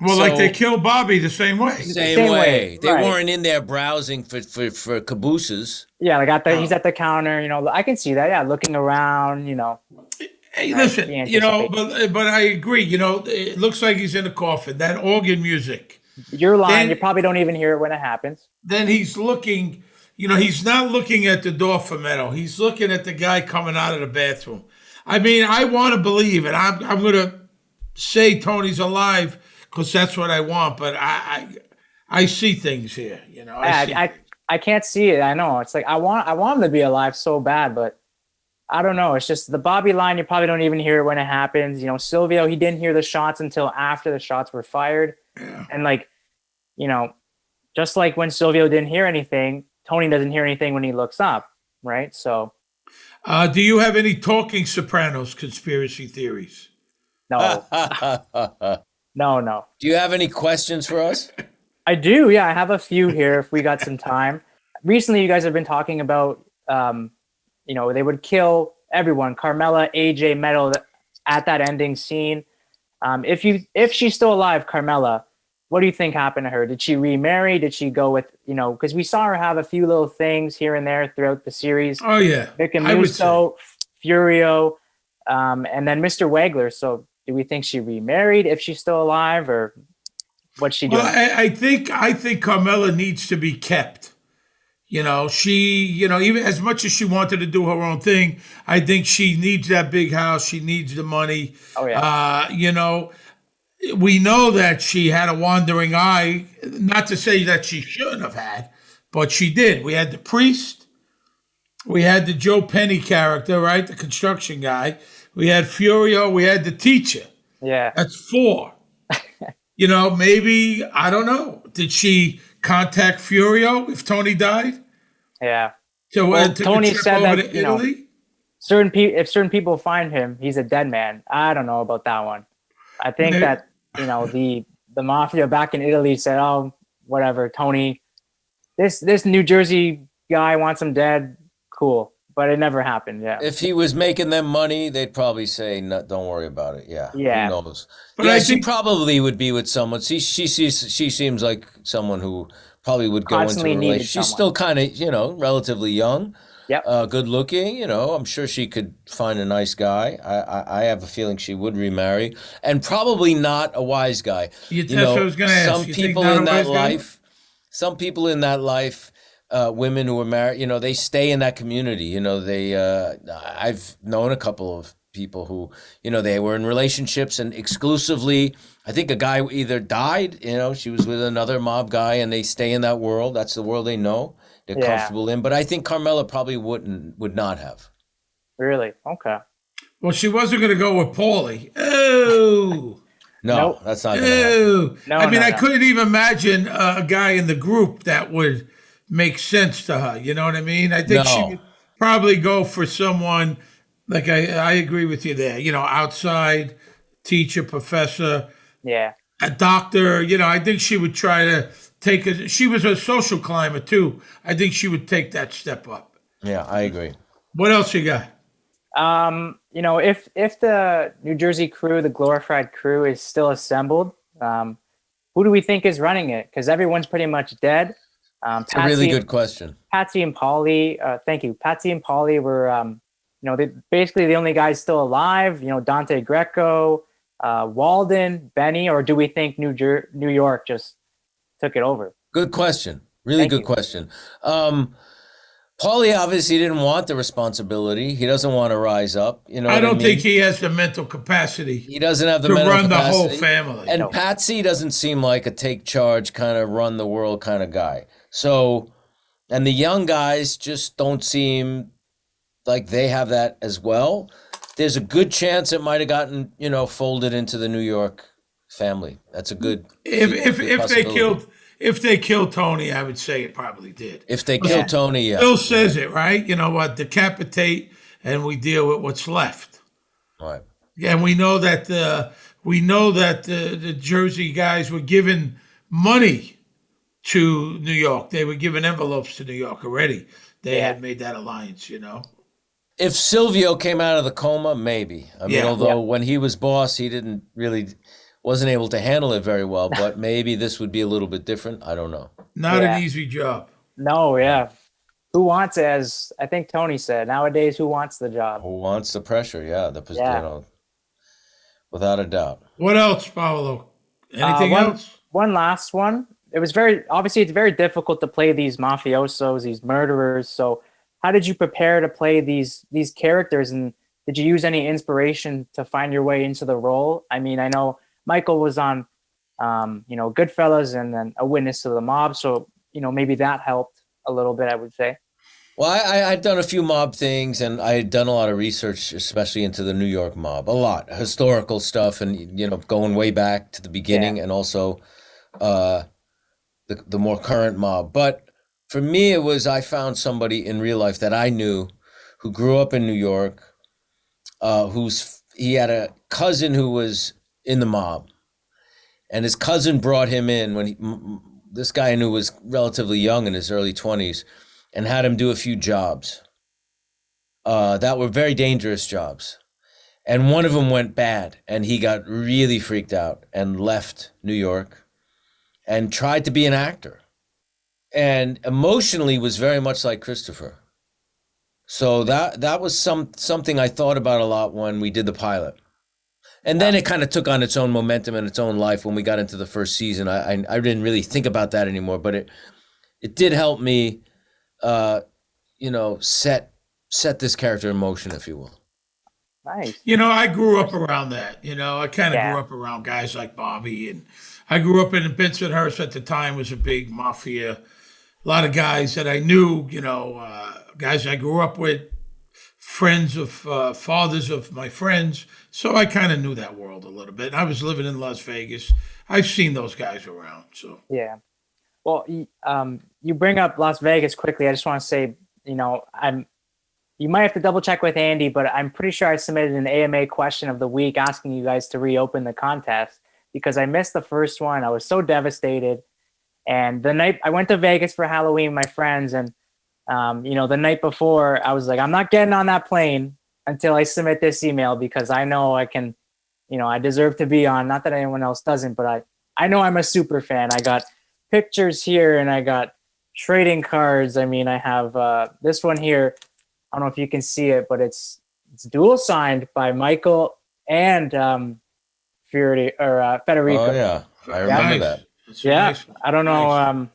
Like they killed Bobby the same way. Same way. They weren't in there browsing for cabooses. Yeah, he's at the counter, I can see that. Yeah, looking around, Hey, listen, but I agree. It looks like he's in a coffin. That organ music. You're lying. You probably don't even hear it when it happens. Then he's looking, he's not looking at the door for Meadow. He's looking at the guy coming out of the bathroom. I mean, I want to believe, and I'm going to say Tony's alive because that's what I want. But I see things here. I can't see it. I know. It's like I want him to be alive so bad, but I don't know. It's just the Bobby line. You probably don't even hear it when it happens. Silvio, he didn't hear the shots until after the shots were fired. Yeah. And just like when Silvio didn't hear anything, Tony doesn't hear anything when he looks up, right? So Do you have any Talking Sopranos conspiracy theories? no, no. Do you have any questions for us? I do, yeah. I have a few here if we got some time. Recently, you guys have been talking about, they would kill everyone, Carmela, AJ, Metal, at that ending scene. If she's still alive, Carmela, what do you think happened to her? Did she remarry? Did she go with, because we saw her have a few little things here and there throughout the series. Oh yeah, Vic and I would say. Musso, Furio, and then Mr. Wagler. So do we think she remarried if she's still alive, or what's she doing? Well, I think Carmela needs to be kept. She, even as much as she wanted to do her own thing, I think she needs that big house. She needs the money. Oh yeah. We know that she had a wandering eye. Not to say that she shouldn't have had, but she did. We had the priest. We had the Joe Penny character, right? The construction guy. We had Furio. We had the teacher. Yeah. That's 4. Maybe, I don't know. Did she contact Furio if Tony died? Yeah. So Well, took Tony a trip said over that, to Italy? if certain people find him, he's a dead man. I don't know about that one. I think Maybe- that the mafia back in Italy said, "Oh, whatever, Tony, this New Jersey guy wants him dead. Cool," but it never happened. Yeah. If he was making them money, they'd probably say, no, "Don't worry about it." Yeah. Yeah. Who knows? But Yeah, I she think- probably would be with someone. She seems like someone who probably would go into Constantly a needed relationship. She's someone. still kind of, relatively young. Yep. Good looking. I'm sure she could find a nice guy. I have a feeling she would remarry, and probably not a wise guy. That's what I was going to ask. Some You think people not in a that wise guy? life, some people in that life, women who are married, they stay in that community. I've known a couple of people who, they were in relationships and exclusively, I think a guy either died, she was with another mob guy, and they stay in that world. That's the world they know, they're Yeah. comfortable in. But I think Carmela probably would not have. Really? Okay. Well, she wasn't going to go with Paulie. Oh. No, Nope. that's not going to happen. Oh. No, I mean, no, I no. couldn't even imagine a guy in the group that would make sense to her. You know what I mean? I think she No. would probably go for someone, like I agree with you there, outside, teacher, professor, Yeah. a doctor. I think she would try to she was a social climber too. I think she would take that step up. Yeah, I agree. What else you got? If the New Jersey crew, the glorified crew, is still assembled, who do we think is running it? Because everyone's pretty much dead. It's a really good question. Patsy and Polly, thank you. Patsy and Polly were, they basically the only guys still alive. Dante Greco, Walden, Benny, or do we think New York just took it over? Good question. Really Thank good you. question. Paulie obviously didn't want the responsibility. He doesn't want to rise up. I don't think he has the mental capacity He doesn't have the to mental run the capacity. whole family. And No. Patsy doesn't seem like a take charge kind of run the world kind of guy. So, and the young guys just don't seem like they have that as well. There's a good chance it might have gotten, folded into the New York family. That's a good if they possibility. killed Tony, I would say it probably did. If they kill Tony, yeah. Bill says it, right? You know what? Decapitate, and we deal with what's left. Right. And we know that the Jersey guys were given money to New York. They were given envelopes to New York already. They had made that alliance, If Silvio came out of the coma, maybe. I mean, Yeah. although when he was boss, he wasn't able to handle it very well, but maybe this would be a little bit different. I don't know. Not Yeah. an easy job. No, yeah. Who wants it? As I think Tony said, nowadays, who wants the job? Who wants the pressure? Yeah, Yeah. without a doubt. What else, Paolo? Anything one, else? One last one. It's very difficult to play these mafiosos, these murderers. So how did you prepare to play these characters, and did you use any inspiration to find your way into the role? I mean, I know Michael was on Goodfellas and then A Witness to the Mob, so maybe that helped a little bit, I would say. Well, I'd done a few mob things, and I had done a lot of research, especially into the New York mob, a lot historical stuff, and going way back to the beginning, and also the more current mob. But for me, it was I found somebody in real life that I knew who grew up in New York, he had a cousin who was in the mob, and his cousin brought him in this guy I knew was relatively young in his early 20s, and had him do a few jobs that were very dangerous jobs. And one of them went bad, and he got really freaked out and left New York and tried to be an actor. And emotionally was very much like Christopher. So that was something I thought about a lot when we did the pilot. And then it kind of took on its own momentum and its own life when we got into the first season. I didn't really think about that anymore, but it did help me, set this character in motion, if you will. Nice. I grew up around that. I kind of grew up around guys like Bobby, and I grew up in Bensonhurst at the time was a big mafia. A lot of guys that I knew, guys I grew up with, friends of fathers of my friends. So I kind of knew that world a little bit. And I was living in Las Vegas. I've seen those guys around. So Yeah. Well, you bring up Las Vegas quickly. I just want to say, you might have to double check with Andy, but I'm pretty sure I submitted an AMA question of the week asking you guys to reopen the contest because I missed the first one. I was so devastated. And the night I went to Vegas for Halloween with my friends, and the night before I was like, I'm not getting on that plane until I submit this email because I know I can, I deserve to be on. Not that anyone else doesn't, but I know I'm a super fan. I got pictures here and I got trading cards. I mean, I have this one here. I don't know if you can see it, but it's dual signed by Michael and Federico. Oh yeah, I remember that. Nice. I don't know. Nice.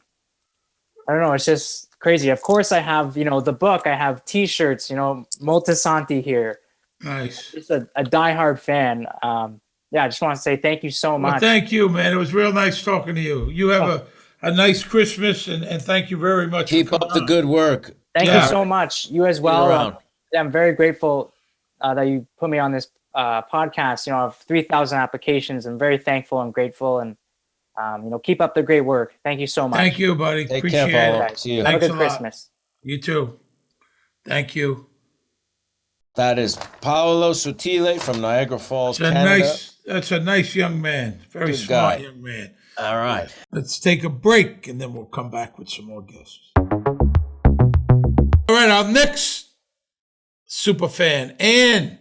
I don't know. It's just crazy. Of course, I have the book. I have T-shirts. Moltisanti here. Nice. Just a diehard fan. I just want to say thank you so much. Well, thank you, man. It was real nice talking to you. You have a nice Christmas, and thank you very much. Keep up the good work. Thank you so much. You as well. I'm very grateful that you put me on this podcast. I have 3,000 applications. I'm very thankful and grateful, and keep up the great work. Thank you so much. Thank you, buddy. Take Appreciate care, Paolo. it. See you. Have Thanks a good Christmas. You too. Thank you. That is Paolo Sottile from Niagara Falls, Canada. That's a nice young man. Very Good smart guy. young man. All right. Let's take a break, and then we'll come back with some more guests. All right, our next super fan, Ann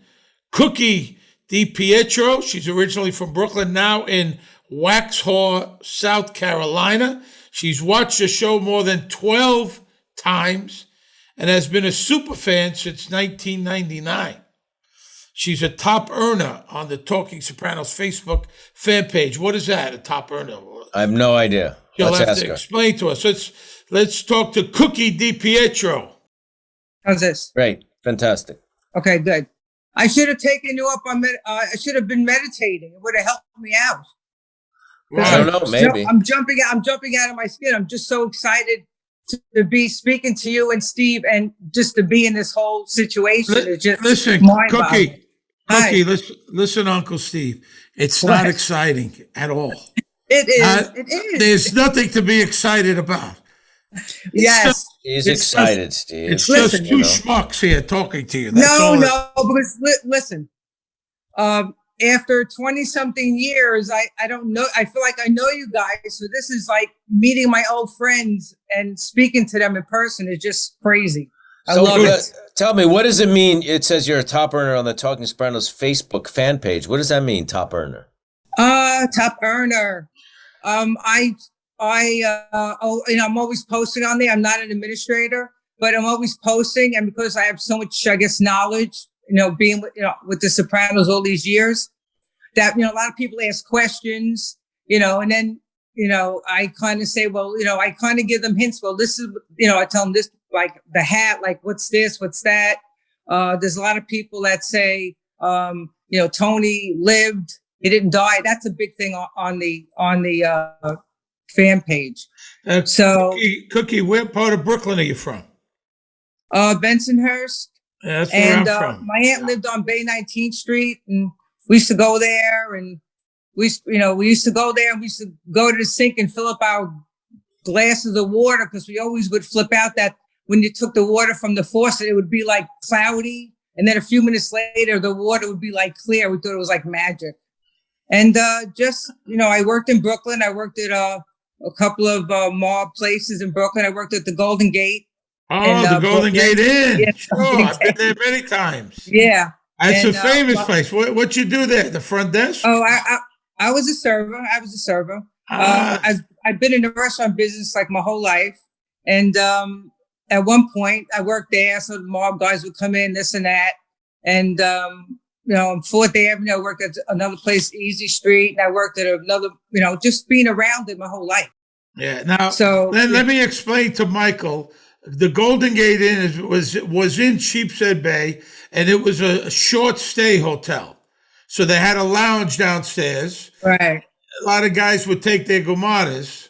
Cookie DiPietro. She's originally from Brooklyn, now in Waxhaw, South Carolina. She's watched the show more than 12 times and has been a super fan since 1999. She's a top earner on the Talking Sopranos Facebook fan page. What is that, a top earner? I have no idea. You'll Let's have ask to her. explain to us. Let's talk to Cookie DiPietro. How's this? Great. Fantastic. Okay, good. I should have taken you up on. I should have been meditating. It would have helped me out. I don't know. Maybe. I'm jumping out of my skin. I'm just so excited to be speaking to you and Steve, and just to be in this whole situation. It's just Listen, mind-boggling. Cookie, listen, Uncle Steve. It's not exciting at all. It is. It is. There's nothing to be excited about. Yes. He's It's excited, Steve. It's Listen, just two schmucks here talking to you. That's all. Because listen, after 20 something years, I don't know. I feel like I know you guys. So this is like meeting my old friends and speaking to them in person is just crazy. I love it. Tell me, what does it mean? It says you're a top earner on the Talking Sopranos Facebook fan page. What does that mean, top earner? Top earner. I'm always posting on there. I'm not an administrator, but I'm always posting. And because I have so much, I guess, knowledge, being with the Sopranos all these years, that, a lot of people ask questions, and then, I kind of say, well, I kind of give them hints. Well, this is, I tell them this, like the hat, like what's this, what's that. There's a lot of people that say, Tony lived, he didn't die. That's a big thing on the fan page. So Cookie, where part of Brooklyn are you from? Bensonhurst. Yeah, that's where And I'm from. my aunt lived on Bay 19th Street, and we used to go there, and we used to go there, and we used to go to the sink and fill up our glasses of water because we always would flip out that when you took the water from the faucet, it would be like cloudy. And then a few minutes later, the water would be like clear. We thought it was like magic. And just, I worked in Brooklyn. I worked at a couple of mall places in Brooklyn. I worked at the Golden Gate. Oh, the Golden Gate Inn. Yeah, Sure, I've been there many times. Yeah. It's a famous place. What you do there? The front desk? Oh, I was a server. I've been in the restaurant business like my whole life. And at one point, I worked there. So the mob guys would come in, this and that. And, on 4th Avenue, I worked at another place, Easy Street. And I worked at another, just being around it my whole life. Yeah. Now, let me explain to Michael. The Golden Gate Inn was in Sheepshead Bay, and it was a short stay hotel. So they had a lounge downstairs. Right. A lot of guys would take their gumadas.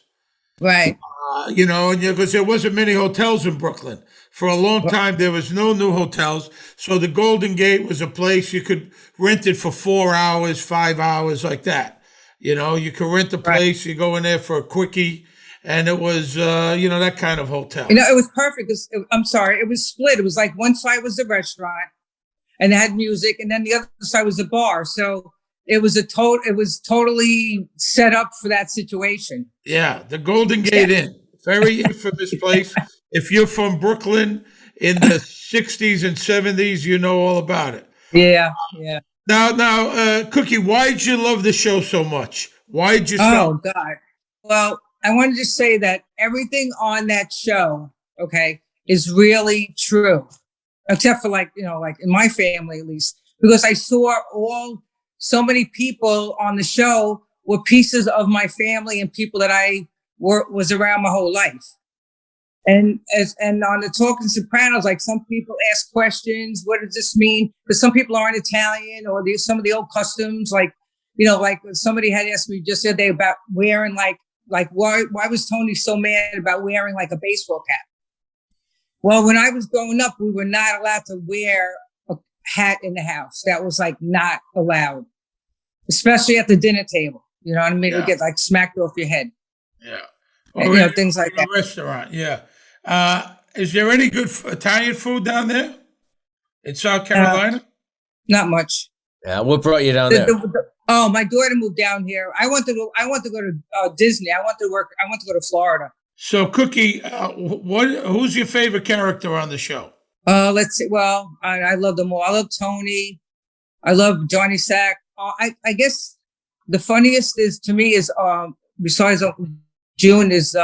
Right. Because there wasn't many hotels in Brooklyn. For a long time, there was no new hotels. So the Golden Gate was a place you could rent it for 4 hours, 5 hours, like that. You could rent the place, you go in there for a quickie, and it was, that kind of hotel. It was perfect. It was split. It was like one side was the restaurant, and it had music, and then the other side was the bar. So it was totally set up for that situation. Yeah, the Golden Gate Inn, very infamous place. If you're from Brooklyn in the 60s and 70s, you know all about it. Yeah. Now, Cookie, why did you love the show so much? Why did you? Oh God. Well, I wanted to say that everything on that show, is really true, except for like in my family at least, because I saw so many people on the show were pieces of my family and people that I was around my whole life. And on the Talking Sopranos, like some people ask questions, what does this mean? Because some people aren't Italian, or some of the old customs, like somebody had asked me just the other day about wearing like why was Tony so mad about wearing like a baseball cap? Well, when I was growing up, we were not allowed to wear a hat in the house. That was like not allowed, especially at the dinner table. You know what I mean? It would get like smacked off your head. Yeah. And, things like that. Restaurant, yeah. Is there any good Italian food down there in South Carolina? Not much. Yeah, what brought you down there? My daughter moved down here. I want to go to Disney. I want to go to Florida. So, Cookie, who's your favorite character on the show? Let's see. Well, I love them all. I love Tony. I love Johnny Sack. I guess the funniest to me is besides June is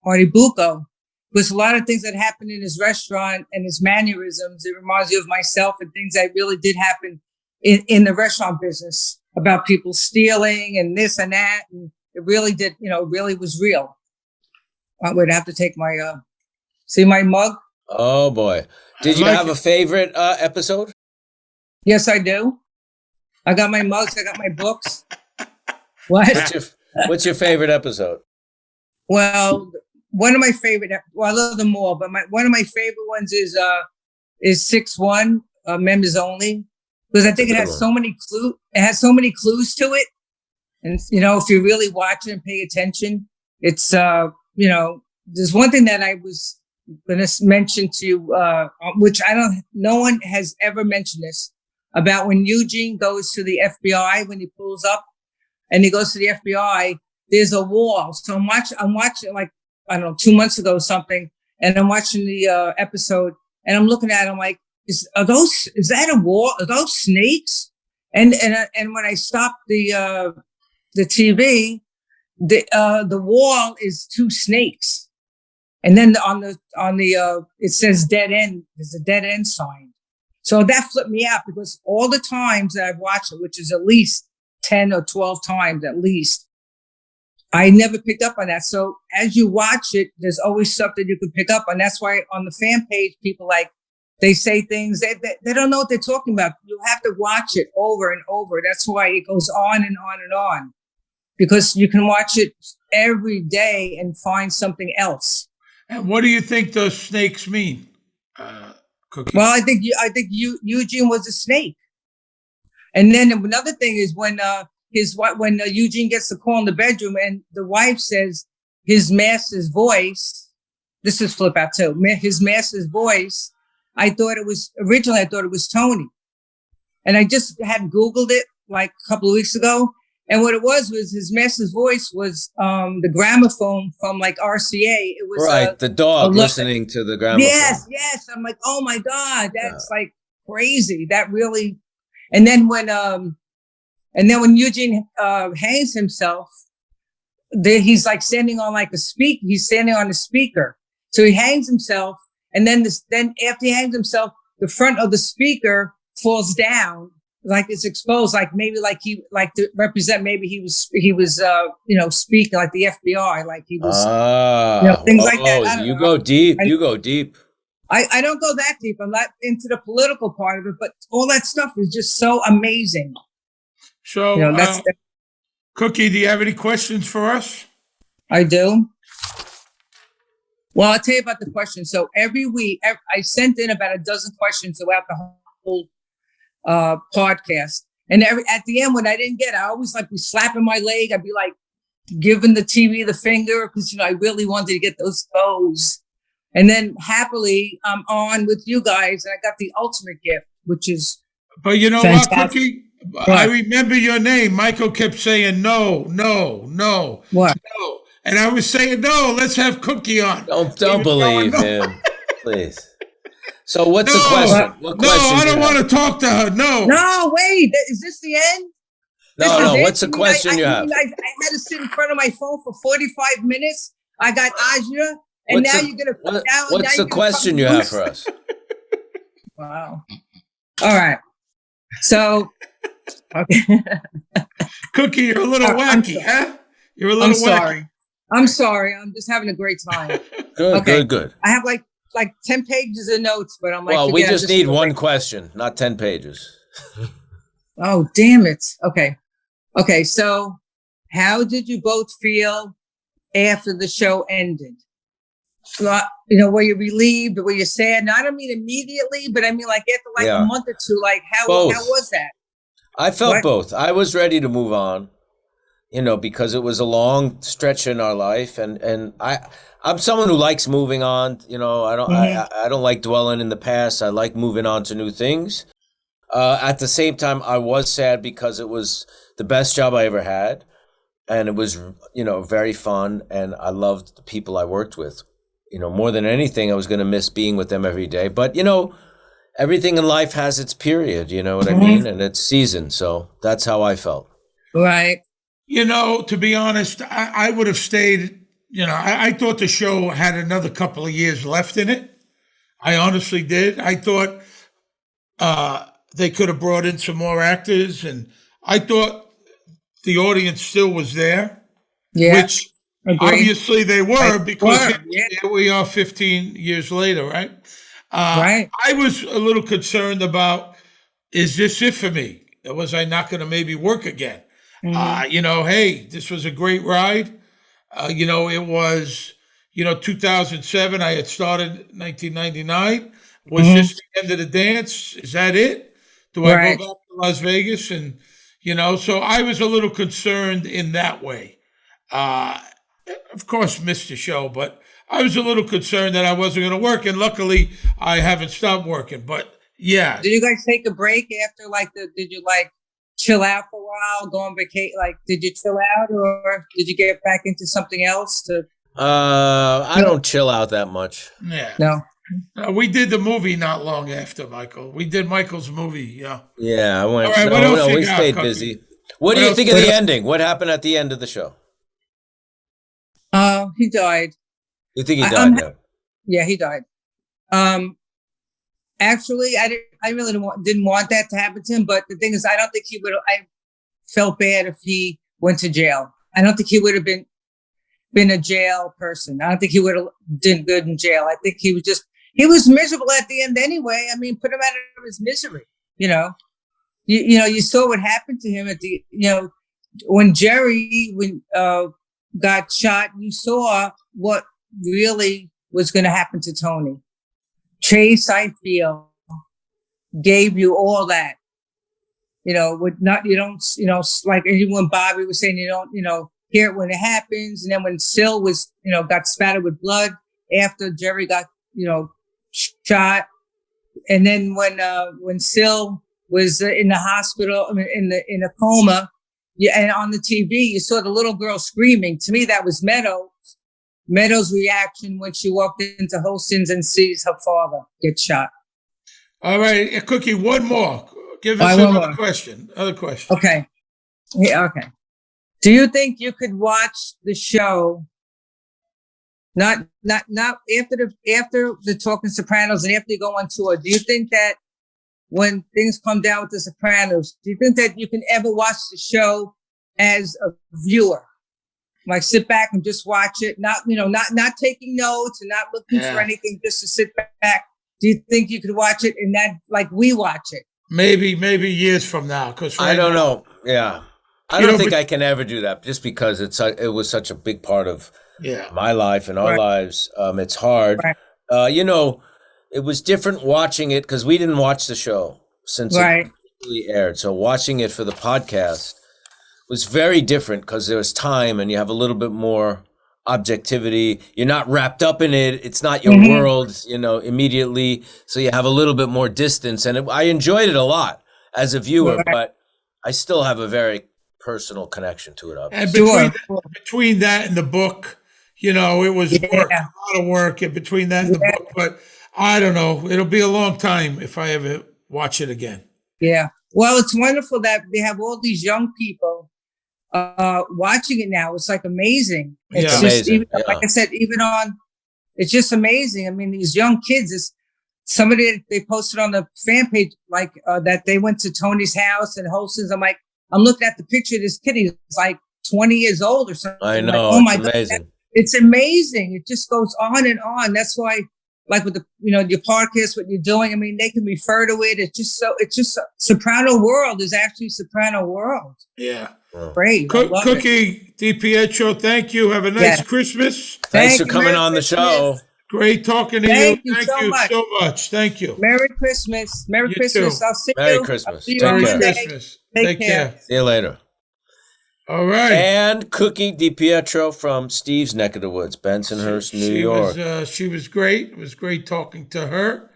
Marty Bucco. Because a lot of things that happened in his restaurant and his mannerisms, it reminds you of myself and things that really did happen in the restaurant business about people stealing and this and that. And it really did, really was real. I would have to take my, see my mug? Oh boy. Did you have a favorite episode? Yes, I do. I got my mugs. I got my books. What? What's your favorite episode? Well, one of my favorite, I love them all, but one of my favorite ones is 6-1, members only, because I think it has so many clues. It has so many clues to it, and if you really watch it and pay attention, it's there's one thing that I was going to mention to you, which no one has ever mentioned this, about when Eugene goes to the FBI when he pulls up, and he goes to the FBI. There's a wall, so I'm watching like, I don't know, 2 months ago or something, and I'm watching the episode, and I'm looking at it, I'm like, is that a wall? Are those snakes? And when I stopped the TV, the wall is 2 snakes, and then on the it says dead end. There's a dead end sign, so that flipped me out because all the times that I've watched it, which is at least 10 or 12 times at least, I never picked up on that. So as you watch it, there's always something you can pick up on. That's why on the fan page, people they say things they don't know what they're talking about. You have to watch it over and over. That's why it goes on and on and on, because you can watch it every day and find something else. And what do you think those snakes mean, Cookie? Well, I think Eugene was a snake. And then another thing is when Eugene gets the call in the bedroom and the wife says, his master's voice, this is flip out too. His master's voice, I thought it was Tony. And I just had Googled it like a couple of weeks ago. And what it was his master's voice was the gramophone from like RCA. It was right, the dog listening to the gramophone. Yes. I'm like, oh my God, that's like crazy. That really. And then when Eugene hangs himself, he's like standing on like a speak. He's standing on a speaker. So he hangs himself, and then after he hangs himself, the front of the speaker falls down, like it's exposed, like maybe like he like to represent, maybe he was speaking like the FBI, like he was things like that. You go deep. You go deep. I don't go that deep. I'm not into the political part of it, but all that stuff is just so amazing. So, Cookie, do you have any questions for us? I do. Well, I'll tell you about the questions. So every week, I sent in about a dozen questions throughout the whole podcast. And at the end, when I didn't get it, I always like be slapping my leg. I'd be like giving the TV the finger because, I really wanted to get those goes. And then happily, I'm on with you guys, and I got the ultimate gift, which is But you know fantastic. what, Cookie? What? I remember your name. Michael kept saying no. What? No. And I was saying, no, let's have Cookie on. Don't believe him, please. So what's the question? What question? I don't want to talk to her. No. No, wait. Is this the end? No. What's the question you have? I had to sit in front of my phone for 45 minutes. I got Aja, and now you're going to... What's the question you have for us? Wow. All right. So, okay. Cookie, you're a little wacky, huh? You're a little wacky. I'm sorry. I'm just having a great time. Good. I have like 10 pages of notes, but I'm like, well, we just need one question, not 10 pages. Oh, damn it. Okay. So how did you both feel after the show ended? Were you relieved? Were you sad? No, I don't mean immediately, but I mean like after a month or two, like how was that? I felt both. I was ready to move on. Because it was a long stretch in our life, and I'm someone who likes moving on. I don't like dwelling in the past. I like moving on to new things. At the same time, I was sad because it was the best job I ever had, and it was very fun, and I loved the people I worked with. More than anything, I was going to miss being with them every day. But everything in life has its period. You know what I mean, and its season. So that's how I felt. Right. To be honest, I would have stayed. I thought the show had another couple of years left in it. I honestly did. I thought they could have brought in some more actors, and I thought the audience still was there. Yeah. Which obviously they were, because here we are 15 years later, right? Right. I was a little concerned about, is this it for me? Was I not going to maybe work again? Hey, this was a great ride. It was, 2007. I had started 1999. Was this the end of the dance? Is that it? Do I go back to Las Vegas? And, so I was a little concerned in that way. Of course, missed the show, but I was a little concerned that I wasn't going to work. And luckily, I haven't stopped working. But yeah. Did you guys take a break after did you chill out for a while, go on vacation? Did you chill out, or did you get back into something else? I don't chill out that much. Yeah. No. We did the movie not long after, Michael. We did Michael's movie, yeah. Yeah, I went. All right, we stayed busy. What do you think of the ending? What happened at the end of the show? He died. You think he died? Yeah, he died. Actually, I really didn't want that to happen to him. But the thing is, I don't think he would. I felt bad if he went to jail. I don't think he would have been a jail person. I don't think he would have done good in jail. I think he was miserable at the end anyway. I mean, put him out of his misery. You saw what happened to him at the when Jerry got shot. You saw what really was going to happen to Tony. Chase, I feel, gave you all that. Like even when Bobby was saying, hear it when it happens. And then when Sil was, got spattered with blood after Jerry got, shot. And then when Sil was in the hospital, I mean, in a coma, and on the TV, you saw the little girl screaming. To me, that was Meadows' reaction when she walked into Holston's and sees her father get shot. All right, Cookie, one more. Give us another question. Okay. Yeah, okay. Do you think you could watch the show not after the Talking Sopranos and after you go on tour? Do you think that when things come down with the Sopranos, do you think that you can ever watch the show as a viewer? Like sit back and just watch it, not taking notes and not looking for anything, just to sit back. Do you think you could watch it in that, like we watch it? Maybe years from now, because I don't know. Yeah, I don't think I can ever do that, just because it was such a big part of my life and our lives. It's hard. Right. It was different watching it because we didn't watch the show since it really aired. So watching it for the podcast was very different because there was time and you have a little bit more objectivity. You're not wrapped up in it. It's not your world, immediately. So you have a little bit more distance. And I enjoyed it a lot as a viewer, but I still have a very personal connection to it. Obviously. And between that and the book, it was work, a lot of work in between that and the book. But I don't know. It'll be a long time if I ever watch it again. Yeah. Well, it's wonderful that they have all these young people watching it now. It's like amazing. It's just amazing. Like I said, it's just amazing. I mean, these young kids, somebody, they posted on the fan page, like that they went to Tony's house and Holston's. I'm looking at the picture of this kid. He's like 20 years old or something. I know. Oh my amazing. God. It's amazing. It just goes on and on. That's why, like with the, your podcast, what you're doing, I mean, they can refer to it. It's just Soprano World is actually Soprano World. Yeah. Great. Cookie DiPietro, thank you. Have a nice Christmas. Thanks for coming on the show. Great talking to you. Thank you so much. Thank you. Merry Christmas. Merry Christmas. Too. I'll see you. Merry Christmas. Take care. Christmas. Take care. See you later. All right. And Cookie DiPietro from Steve's neck of the woods, Bensonhurst, New York. She was great. It was great talking to her.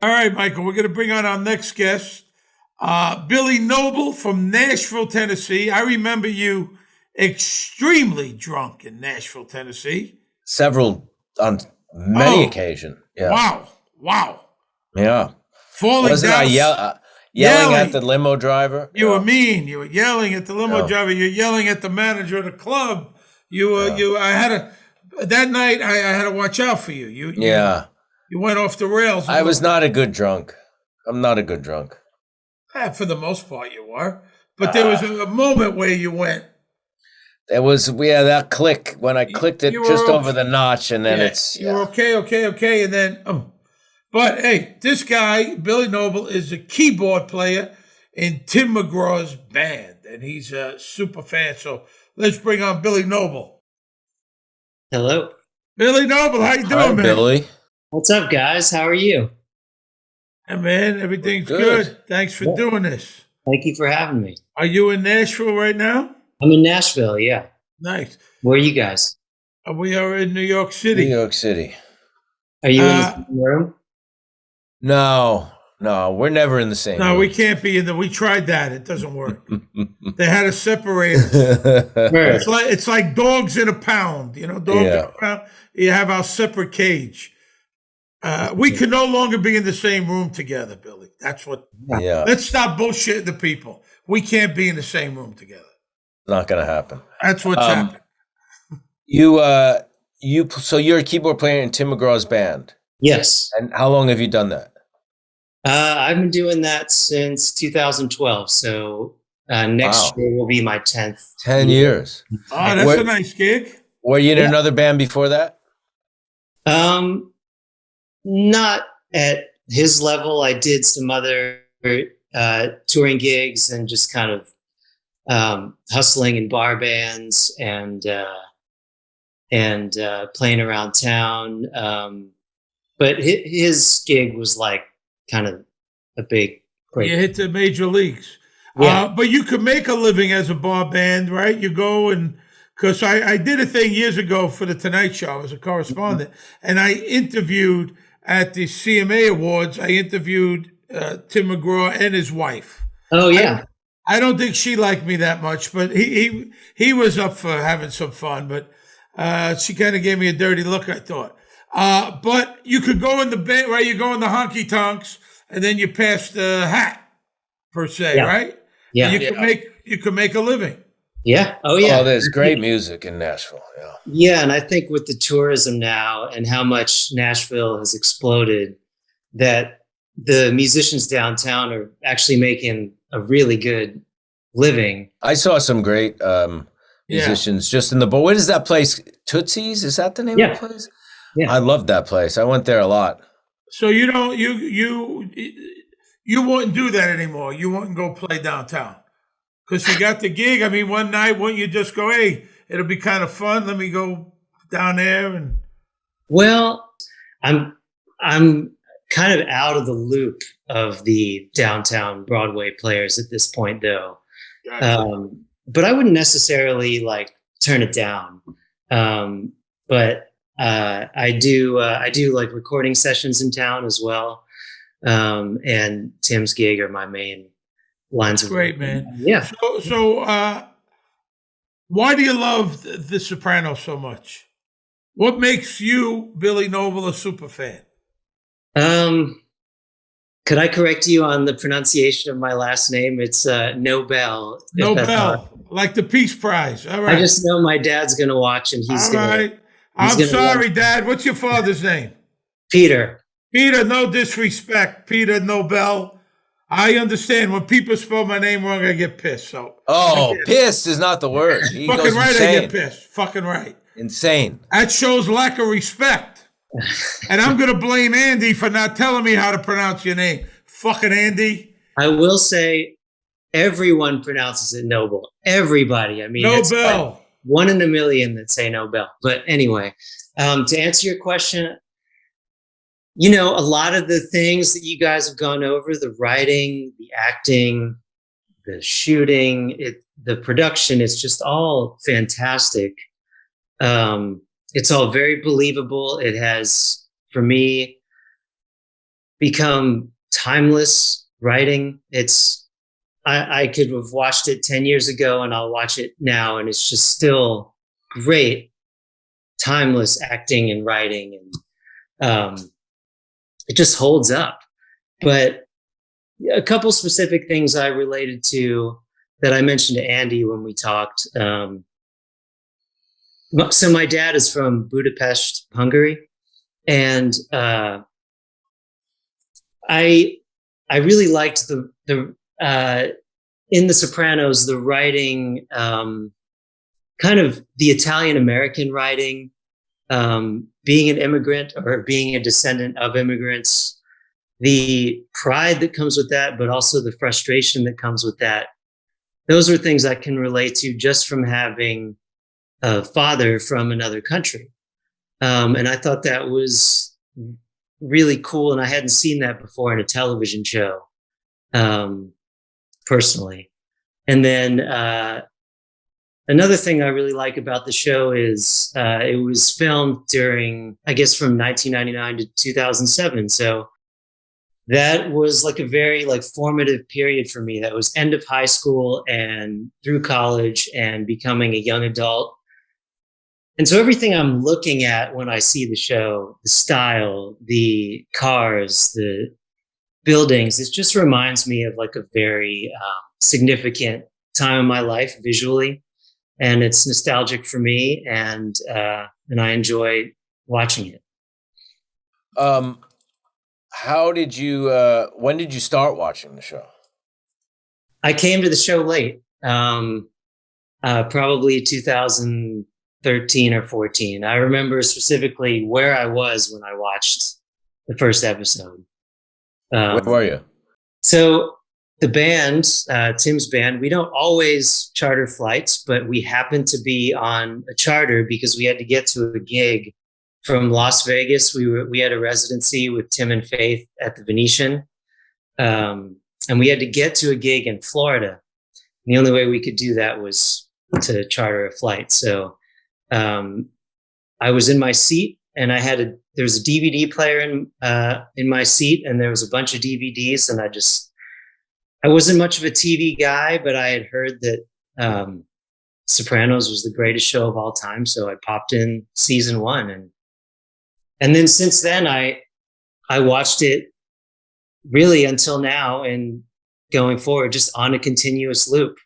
All right, Michael, we're going to bring on our next guest, Billy Noble from Nashville, Tennessee. I remember you extremely drunk in Nashville, Tennessee. Several, on many occasions. Yeah. Wow. Yeah. Falling down. Yelling at the limo driver. You were mean. You were yelling at the limo driver. You're yelling at the manager of the club. That night I had to watch out for you. You went off the rails. I was not a good drunk. I'm not a good drunk. For the most part you were. But there was a moment where you went. There was, that click when I clicked it just over the notch, and then you were okay. And then, But hey, this guy, Billy Noble, is a keyboard player in Tim McGraw's band, and he's a super fan. So let's bring on Billy Noble. Hello. Billy Noble, how you doing, man? Billy. What's up, guys? How are you? Hey, man, everything's good. Thanks for doing this. Thank you for having me. Are you in Nashville right now? I'm in Nashville, yeah. Nice. Where are you guys? We are in New York City. New York City. Are you in the same room? No, we're never in the same room. No, we can't be in we tried that. It doesn't work. They had to separate us. It's like dogs in a pound. Dogs in a pound. You have our separate cage. We can no longer be in the same room together, Billy. That's what. Yeah. Let's stop bullshitting the people. We can't be in the same room together. Not gonna happen. That's what's happening. So you're a keyboard player in Tim McGraw's band. Yes. And how long have you done that? I've been doing that since 2012. So next year will be my 10th. 10 years. Oh, that's a nice gig. Were you in another band before that? Not at his level. I did some other touring gigs and just kind of hustling in bar bands and playing around town. But his gig was like kind of a big break. You hit the major leagues. Yeah. But you could make a living as a bar band, right? You go and because I did a thing years ago for the Tonight Show as a correspondent, and I interviewed at the CMA Awards. I interviewed Tim McGraw and his wife. Oh yeah. I don't think she liked me that much, but he was up for having some fun. But she kind of gave me a dirty look, I thought. But you could go in the band, right? You go in the honky tonks, and then you pass the hat, per se, Yeah. right? Yeah. And you could make a living. Yeah. Oh yeah. Oh, there's great music in Nashville. Yeah. Yeah, and I think with the tourism now and how much Nashville has exploded, that the musicians downtown are actually making a really good living. I saw some great musicians just in the. But what is that place? Tootsie's? Is that the name of the place? Yeah. I love that place. I went there a lot. So you don't you wouldn't do that anymore. You wouldn't go play downtown because you got the gig. I mean, one night wouldn't you just go, hey, it'll be kind of fun. Let me go down there and. Well, I'm kind of out of the loop of the downtown Broadway players at this point, though. Gotcha. But I wouldn't necessarily like turn it down. But I do like recording sessions in town as well. And Tim's gig are my main lines of Great, work. man. Yeah. So why do you love The Sopranos so much? What makes you, Billy Noble, a super fan? Could I correct you on the pronunciation of my last name? It's Nobel. Nobel, like the Peace Prize. All right. I just know my dad's going to watch, and he's All going right. to. I'm sorry, Dad. What's your father's name? Peter. Peter, no disrespect. Peter Nobel. I understand. When people spell my name wrong, I get pissed. So. Oh, pissed is not the word. He Fucking goes right, insane. I get pissed. Fucking right. Insane. That shows lack of respect. And I'm going to blame Andy for not telling me how to pronounce your name. Fucking Andy. I will say everyone pronounces it Noble. Everybody. I mean, it's Nobel. like 1 in a million that say Nobel. But anyway, to answer your question, you know, a lot of the things that you guys have gone over, the writing, the acting, the shooting, the production, it's just all fantastic. It's all very believable. It has, for me, become timeless writing. I could have watched it 10 years ago and I'll watch it now, and it's just still great, timeless acting and writing, and it just holds up. But a couple specific things I related to that I mentioned to Andy when we talked. So my dad is from Budapest, Hungary, and I really liked the in The Sopranos, the writing, kind of the Italian American writing, being an immigrant or being a descendant of immigrants, the pride that comes with that, but also the frustration that comes with that. Those are things I can relate to just from having a father from another country. And I thought that was really cool. And I hadn't seen that before in a television show, personally. And then another thing I really like about the show is it was filmed during, I guess, from 1999 to 2007. So that was like a very formative period for me. That was end of high school and through college and becoming a young adult. And so everything I'm looking at when I see the show, the style, the cars, the buildings, it just reminds me of like a very significant time in my life visually. And it's nostalgic for me, and I enjoy watching it. How did you, when did you start watching the show? I came to the show late, probably 2013 or 14. I remember specifically where I was when I watched the first episode. Where were you? So the band, Tim's band, we don't always charter flights, but we happened to be on a charter because we had to get to a gig from Las Vegas. We had a residency with Tim and Faith at the Venetian. And we had to get to a gig in Florida. The only way we could do that was to charter a flight. So I was in my seat, and there was a DVD player in my seat, and there was a bunch of DVDs, and I wasn't much of a TV guy, but I had heard that Sopranos was the greatest show of all time, so I popped in season 1, and then since then I watched it really until now and going forward, just on a continuous loop.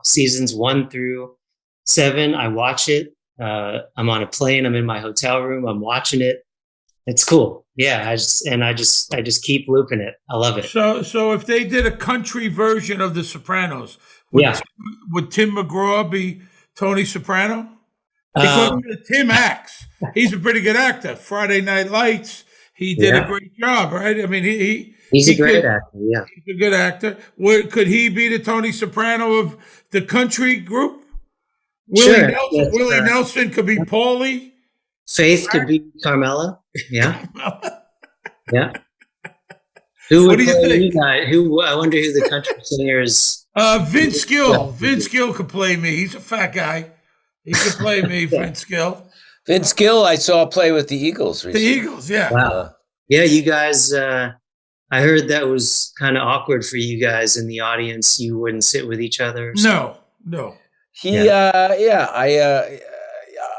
Seasons 1 through 7, I watch it. I'm on a plane. I'm in my hotel room. I'm watching it. It's cool. Yeah, I just keep looping it. I love it. So if they did a country version of The Sopranos, would Tim McGraw be Tony Soprano? Because Tim acts. He's a pretty good actor. Friday Night Lights, he did a great job, right? I mean, he's a great actor. Yeah, he's a good actor. Could he be the Tony Soprano of the country group? Sure. Willie Nelson could be Paulie. Faith could be Carmela. Yeah. Yeah. Who would play you guys? I wonder who the country singer is. Vince Gill. Vince Gill could play me. He's a fat guy. He could play me, Vince Gill. Vince Gill, I saw play with the Eagles recently. The Eagles, yeah. Wow. Yeah, you guys, I heard that was kind of awkward for you guys in the audience. You wouldn't sit with each other. No.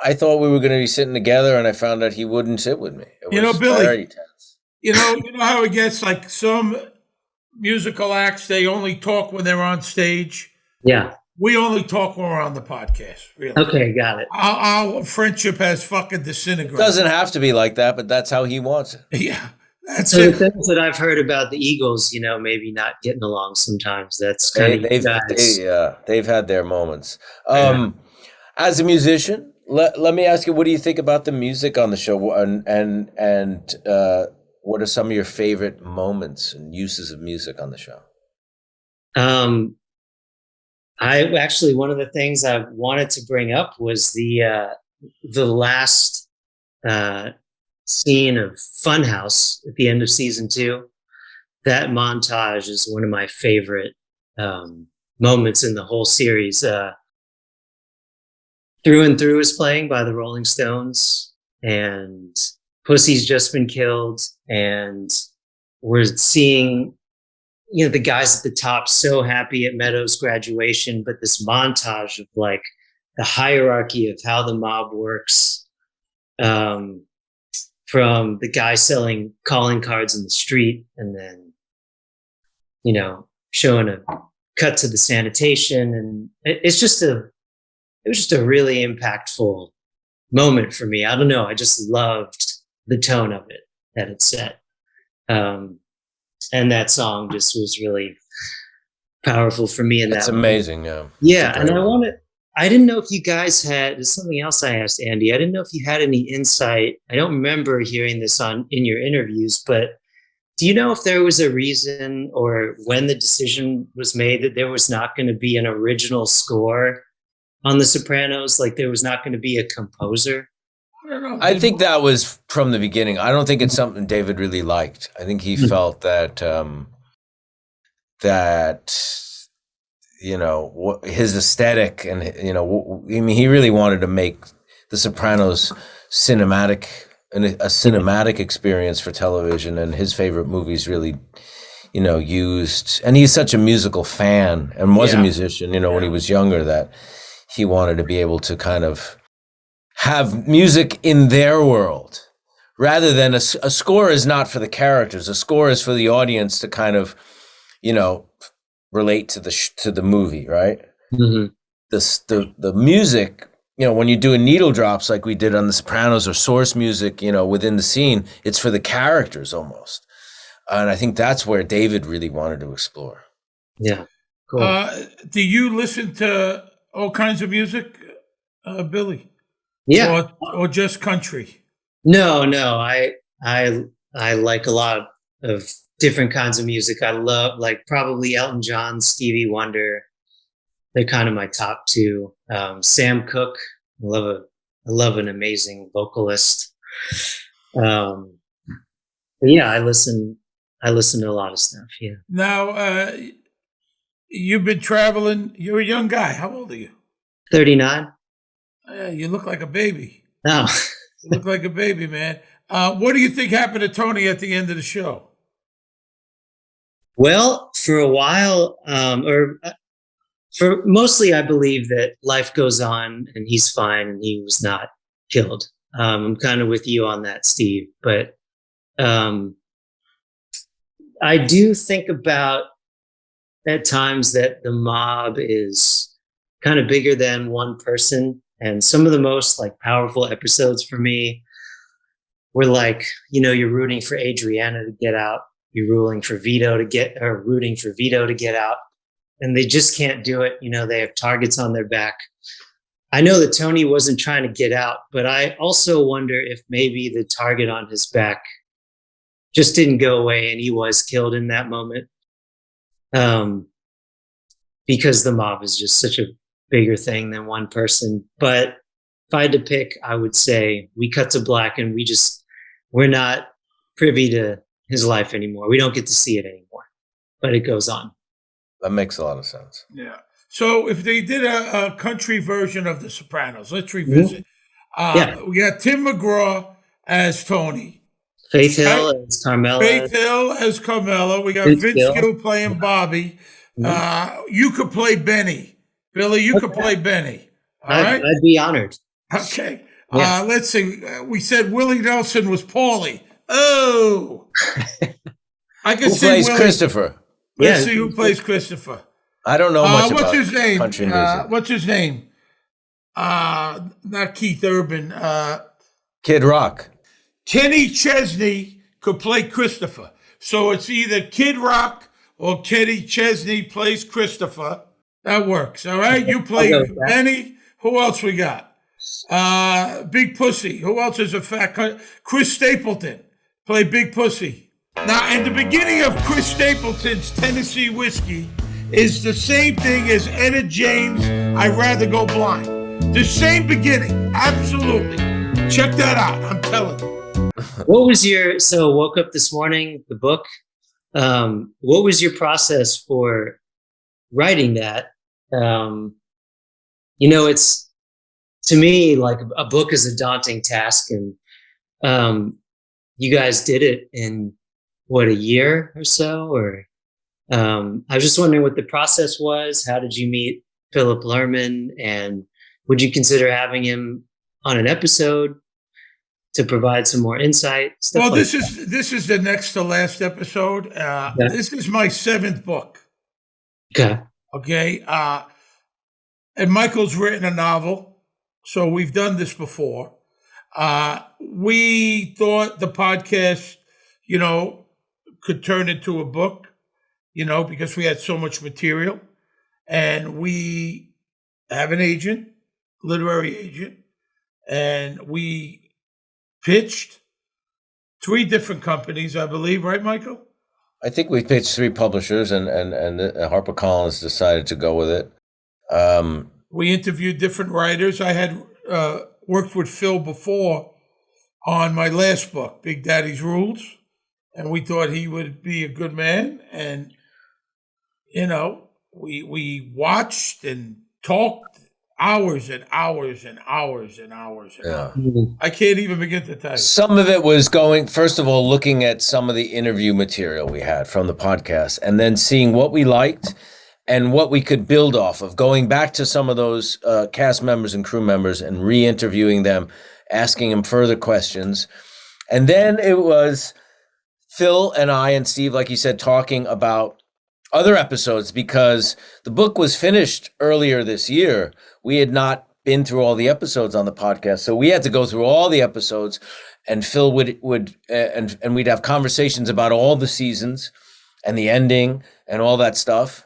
I thought we were going to be sitting together, and I found out he wouldn't sit with me. It was Billy, very tense. You know how it gets, like some musical acts, they only talk when they're on stage. Yeah. We only talk when we're on the podcast, really. Okay, got it. Our friendship has fucking disintegrated. It doesn't have to be like that, but that's how he wants it. Yeah. That's so it. The things that I've heard about the Eagles, maybe not getting along sometimes. That's kind of they've had their moments. As a musician, let me ask you, what do you think about the music on the show, and what are some of your favorite moments and uses of music on the show? One of the things I wanted to bring up was the last scene of Funhouse at the end of season 2. That montage is one of my favorite moments in the whole series. Through and Through is playing by the Rolling Stones, and Pussy's just been killed, and we're seeing the guys at the top so happy at Meadows' graduation, but this montage of like the hierarchy of how the mob works, from the guy selling calling cards in the street, and then showing a cut to the sanitation, and it was just a really impactful moment for me. I don't know, I just loved the tone of it that it set. And that song just was really powerful for me. That's amazing. Yeah. Yeah. And I didn't know if you guys there's something else I asked Andy. I didn't know if you had any insight. I don't remember hearing this in your interviews, but do you know if there was a reason or when the decision was made that there was not going to be an original score on The Sopranos? Like there was not going to be a composer? I don't know. I think that was from the beginning. I don't think it's something David really liked. I think he felt that his aesthetic and he really wanted to make The Sopranos cinematic and a cinematic experience for television, and his favorite movies really used, and he's such a musical fan and was a musician when he was younger, that he wanted to be able to kind of have music in their world rather than a score is not for the characters. A score is for the audience to kind of, relate to the movie, right? Mm-hmm. The music, when you do needle drops like we did on The Sopranos, or source music, within the scene, it's for the characters almost. And I think that's where David really wanted to explore. Yeah. Cool. Do you listen to all kinds of music, Billy? Yeah. Or just country? No. I like a lot of different kinds of music. I love probably Elton John, Stevie Wonder. They're kind of my top two. Sam Cooke. I love an amazing vocalist. But yeah, I listen to a lot of stuff. Yeah. Now, you've been traveling. You're a young guy. How old are you? 39. You look like a baby. Oh, You look like a baby, man. What do you think happened to Tony at the end of the show? well, for a while, for mostly, I believe that life goes on and he's fine and he was not killed. I'm kind of with you on that, Steve. But I do think about at times that the mob is kind of bigger than one person. And some of the most like powerful episodes for me were like, you're rooting for Adriana to get out. You're rooting for Vito to get out. And they just can't do it. They have targets on their back. I know that Tony wasn't trying to get out, but I also wonder if maybe the target on his back just didn't go away and he was killed in that moment. Because the mob is just such a bigger thing than one person. But if I had to pick, I would say we cut to black and we're not privy to his life anymore. We don't get to see it anymore, but it goes on. That makes a lot of sense. Yeah. So if they did a country version of The Sopranos, let's revisit. We got Tim McGraw as Tony. Faith Hill as Carmela. Faith Hill as Carmela. We got Vince Gill playing Bobby. You could play Benny. Billy, you could play Benny. All right? I'd be honored. Okay. Let's see. We said Willie Nelson was Paulie. Oh. I can Who see plays Willie. Christopher? Let's see who plays Christopher. I don't know much what's about his name? country music. What's his name? Not Keith Urban. Kid Rock. Kenny Chesney could play Christopher. So it's either Kid Rock or Kenny Chesney plays Christopher. That works. All right. You play Benny. Who else we got? Big Pussy. Who else is a fat? Chris Stapleton play Big Pussy. Now, in the beginning of Chris Stapleton's Tennessee Whiskey is the same thing as Etta James' I'd Rather Go Blind. The same beginning. Absolutely. Check that out. I'm telling you. What was woke up this morning, the book. What was your process for writing that? It's to me like a book is a daunting task, and you guys did it in a year or so, or I was just wondering what the process was. How did you meet Philip Lerman, and would you consider having him on an episode to provide some more insight? This is the next to last episode. This is my 7th book. Okay. And Michael's written a novel, so we've done this before. We thought the podcast, could turn into a book, because we had so much material. And we have an agent, literary agent, and we pitched 3 different companies, I believe, right, Michael? I think we pitched 3 publishers, and HarperCollins decided to go with it. We interviewed different writers. I had worked with Phil before on my last book, Big Daddy's Rules, and we thought he would be a good man. And we watched and talked hours and hours and hours and hours. I can't even begin to tell you. Some of it was first of all, looking at some of the interview material we had from the podcast, and then seeing what we liked and what we could build off of, going back to some of those cast members and crew members and re-interviewing them, asking them further questions. And then it was Phil and I and Steve, like you said, talking about other episodes, because the book was finished earlier this year. We had not been through all the episodes on the podcast, so we had to go through all the episodes, and Phil would and we'd have conversations about all the seasons and the ending and all that stuff.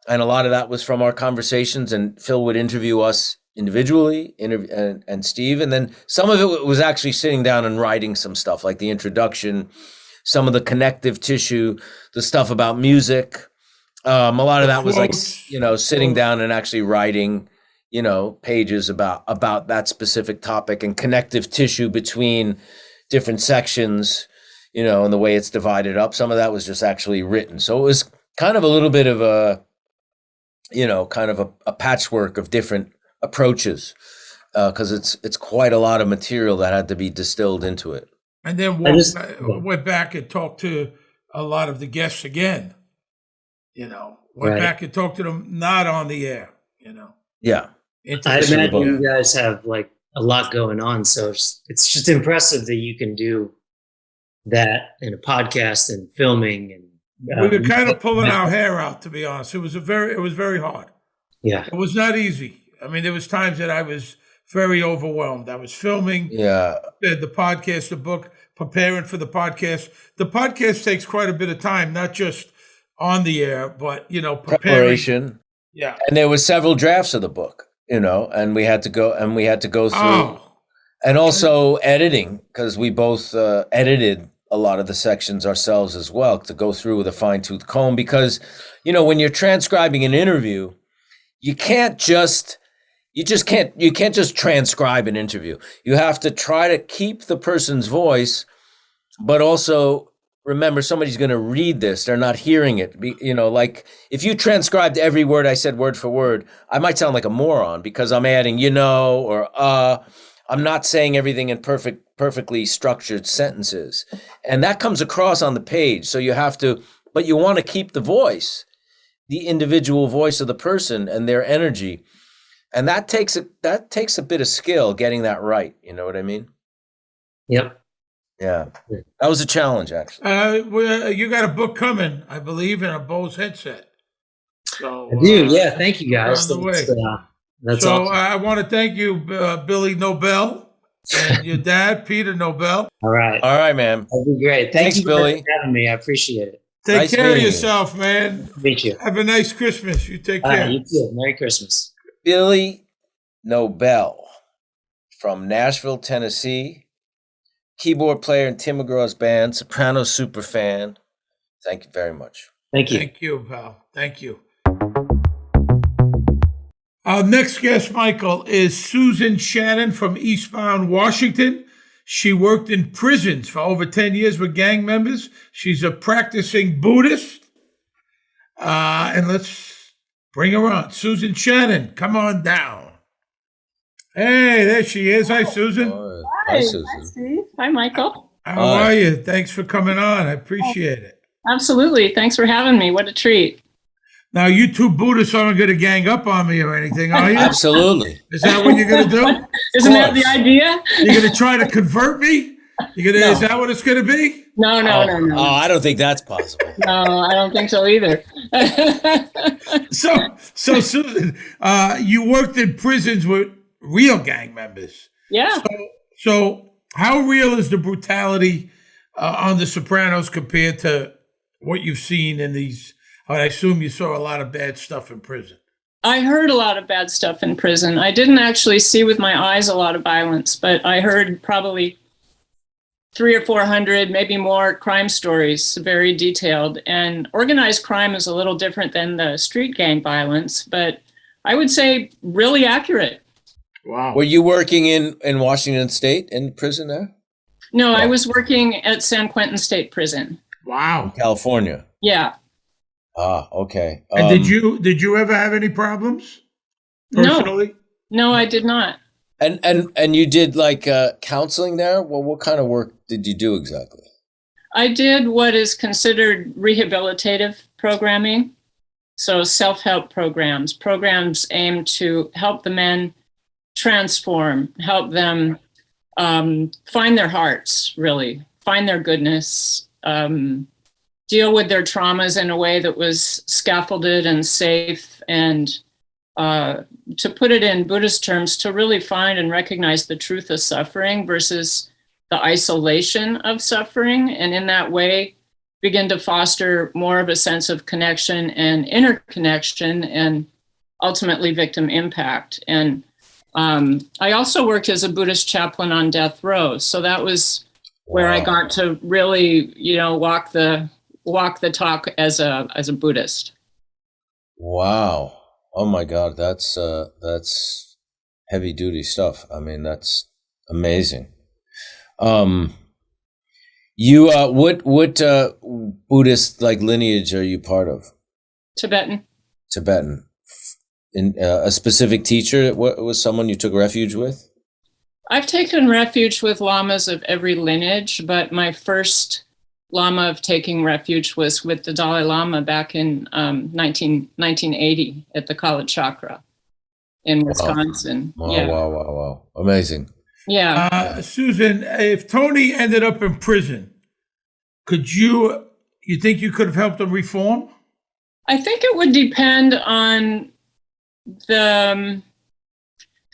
And a lot of that was from our conversations, and Phil would interview us individually, and Steve, and then some of it was actually sitting down and writing some stuff, like the introduction, some of the connective tissue, the stuff about music. A lot of that was like, sitting down and actually writing, pages about that specific topic and connective tissue between different sections, and the way it's divided up. Some of that was just actually written. So it was kind of a little bit of kind of a patchwork of different approaches, because it's quite a lot of material that had to be distilled into it. And then went back and talked to a lot of the guests again. Went back and talked to them not on the air. Yeah. I imagine you guys have like a lot going on, so it's just impressive that you can do that in a podcast and filming. And we were kind of pulling our hair out, to be honest. It was very hard. Yeah, it was not easy. I mean, there was times that I was very overwhelmed. I was filming the podcast, the book, preparing for the podcast. The podcast takes quite a bit of time, not just on the air, but preparation. Yeah, and there were several drafts of the book, and we had to go through, and also editing, because we both edited a lot of the sections ourselves as well, to go through with a fine-tooth comb, because when you're transcribing an interview, you can't just transcribe an interview. You have to try to keep the person's voice, but also remember, somebody's going to read this. They're not hearing it. Like if you transcribed every word I said word for word, I might sound like a moron, because I'm adding, or I'm not saying everything in perfectly structured sentences. And that comes across on the page. So you have to, but you want to keep the voice, the individual voice of the person and their energy. And that takes a bit of skill, getting that right. You know what I mean? Yep. Yeah. That was a challenge, actually. You got a book coming, I believe, in a Bose headset. So, I do. Yeah. Thank you, guys. That's so awesome. I want to thank you, Billy Nobel, and your dad, Peter Nobel. All right, man. That'd be great. Thanks, Billy, for having me. I appreciate it. Take care of yourself, man. Meet you. Have a nice Christmas. You take care. You too. Merry Christmas. Billy Nobel from Nashville, Tennessee. Keyboard player in Tim McGraw's band, Sopranos Superfan. Thank you very much. Thank you. Thank you, pal. Thank you. Our next guest, Michael, is Susan Shannon from Eastbound, Washington. She worked in prisons for over 10 years with gang members. She's a practicing Buddhist. And let's bring her on. Susan Shannon, come on down. Hey, there she is. Hi, Susan. Hi, Susan. Hi, Steve. Hi, Michael. How are you? Thanks for coming on. I appreciate it. Absolutely. Thanks for having me. What a treat. Now, you two Buddhists aren't going to gang up on me or anything, are you? Absolutely. Is that what you're going to do? Isn't that the idea? You're going to try to convert me? No. Is that what it's going to be? No. Oh, I don't think that's possible. No, I don't think so either. So Susan, you worked in prisons with real gang members. Yeah. So how real is the brutality on The Sopranos compared to what you've seen in these? I assume you saw a lot of bad stuff in prison. I heard a lot of bad stuff in prison. I didn't actually see with my eyes a lot of violence, but I heard probably 300 or 400, maybe more crime stories, very detailed. And organized crime is a little different than the street gang violence, but I would say really accurate. Wow. Were you working in Washington State in prison there? No, I was working at San Quentin State Prison. Wow. In California. Yeah. Ah, okay. And did you ever have any problems personally? No, I did not. And you did like counseling there? Well, what kind of work did you do exactly? I did what is considered rehabilitative programming. So self-help programs aimed to help the men transform, help them find their hearts, really, find their goodness, deal with their traumas in a way that was scaffolded and safe, and to put it in Buddhist terms, to really find and recognize the truth of suffering versus the isolation of suffering, and in that way begin to foster more of a sense of connection and interconnection and ultimately victim impact. And I also worked as a Buddhist chaplain on death row. So that was where I got to really, walk the talk as a Buddhist. Wow. Oh my God. That's heavy duty stuff. I mean, that's amazing. You, what Buddhist like lineage are you part of? Tibetan. a specific teacher? What was someone you took refuge with? I've taken refuge with lamas of every lineage, but my first lama of taking refuge was with the Dalai Lama back in 1980 at the Kala Chakra in Wisconsin. Wow, Yeah. wow. Amazing. Yeah. Susan, if Tony ended up in prison, could you think you could have helped him reform? I think it would depend on the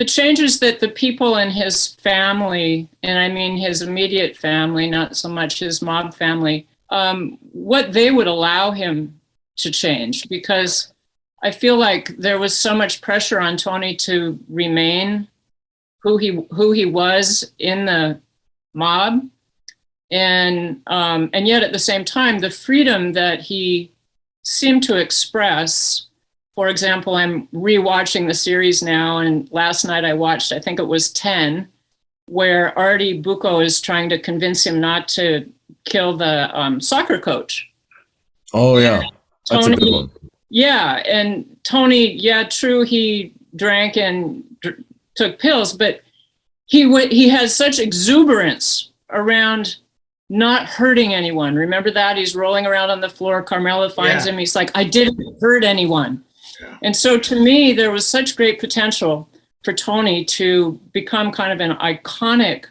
changes that the people in his family, and I mean his immediate family, not so much his mob family, what they would allow him to change. Because I feel like there was so much pressure on Tony to remain who he was in the mob, and yet at the same time, the freedom that he seemed to express. For example, I'm rewatching the series now, and last night I watched, I think it was 10, where Artie Bucco is trying to convince him not to kill the soccer coach. Oh, yeah. That's Tony, a good one. Yeah, and Tony, yeah, true, he drank and took pills, but he has such exuberance around not hurting anyone. Remember that? He's rolling around on the floor. Carmela finds him. He's like, I didn't hurt anyone. Yeah. And so to me, there was such great potential for Tony to become kind of an iconic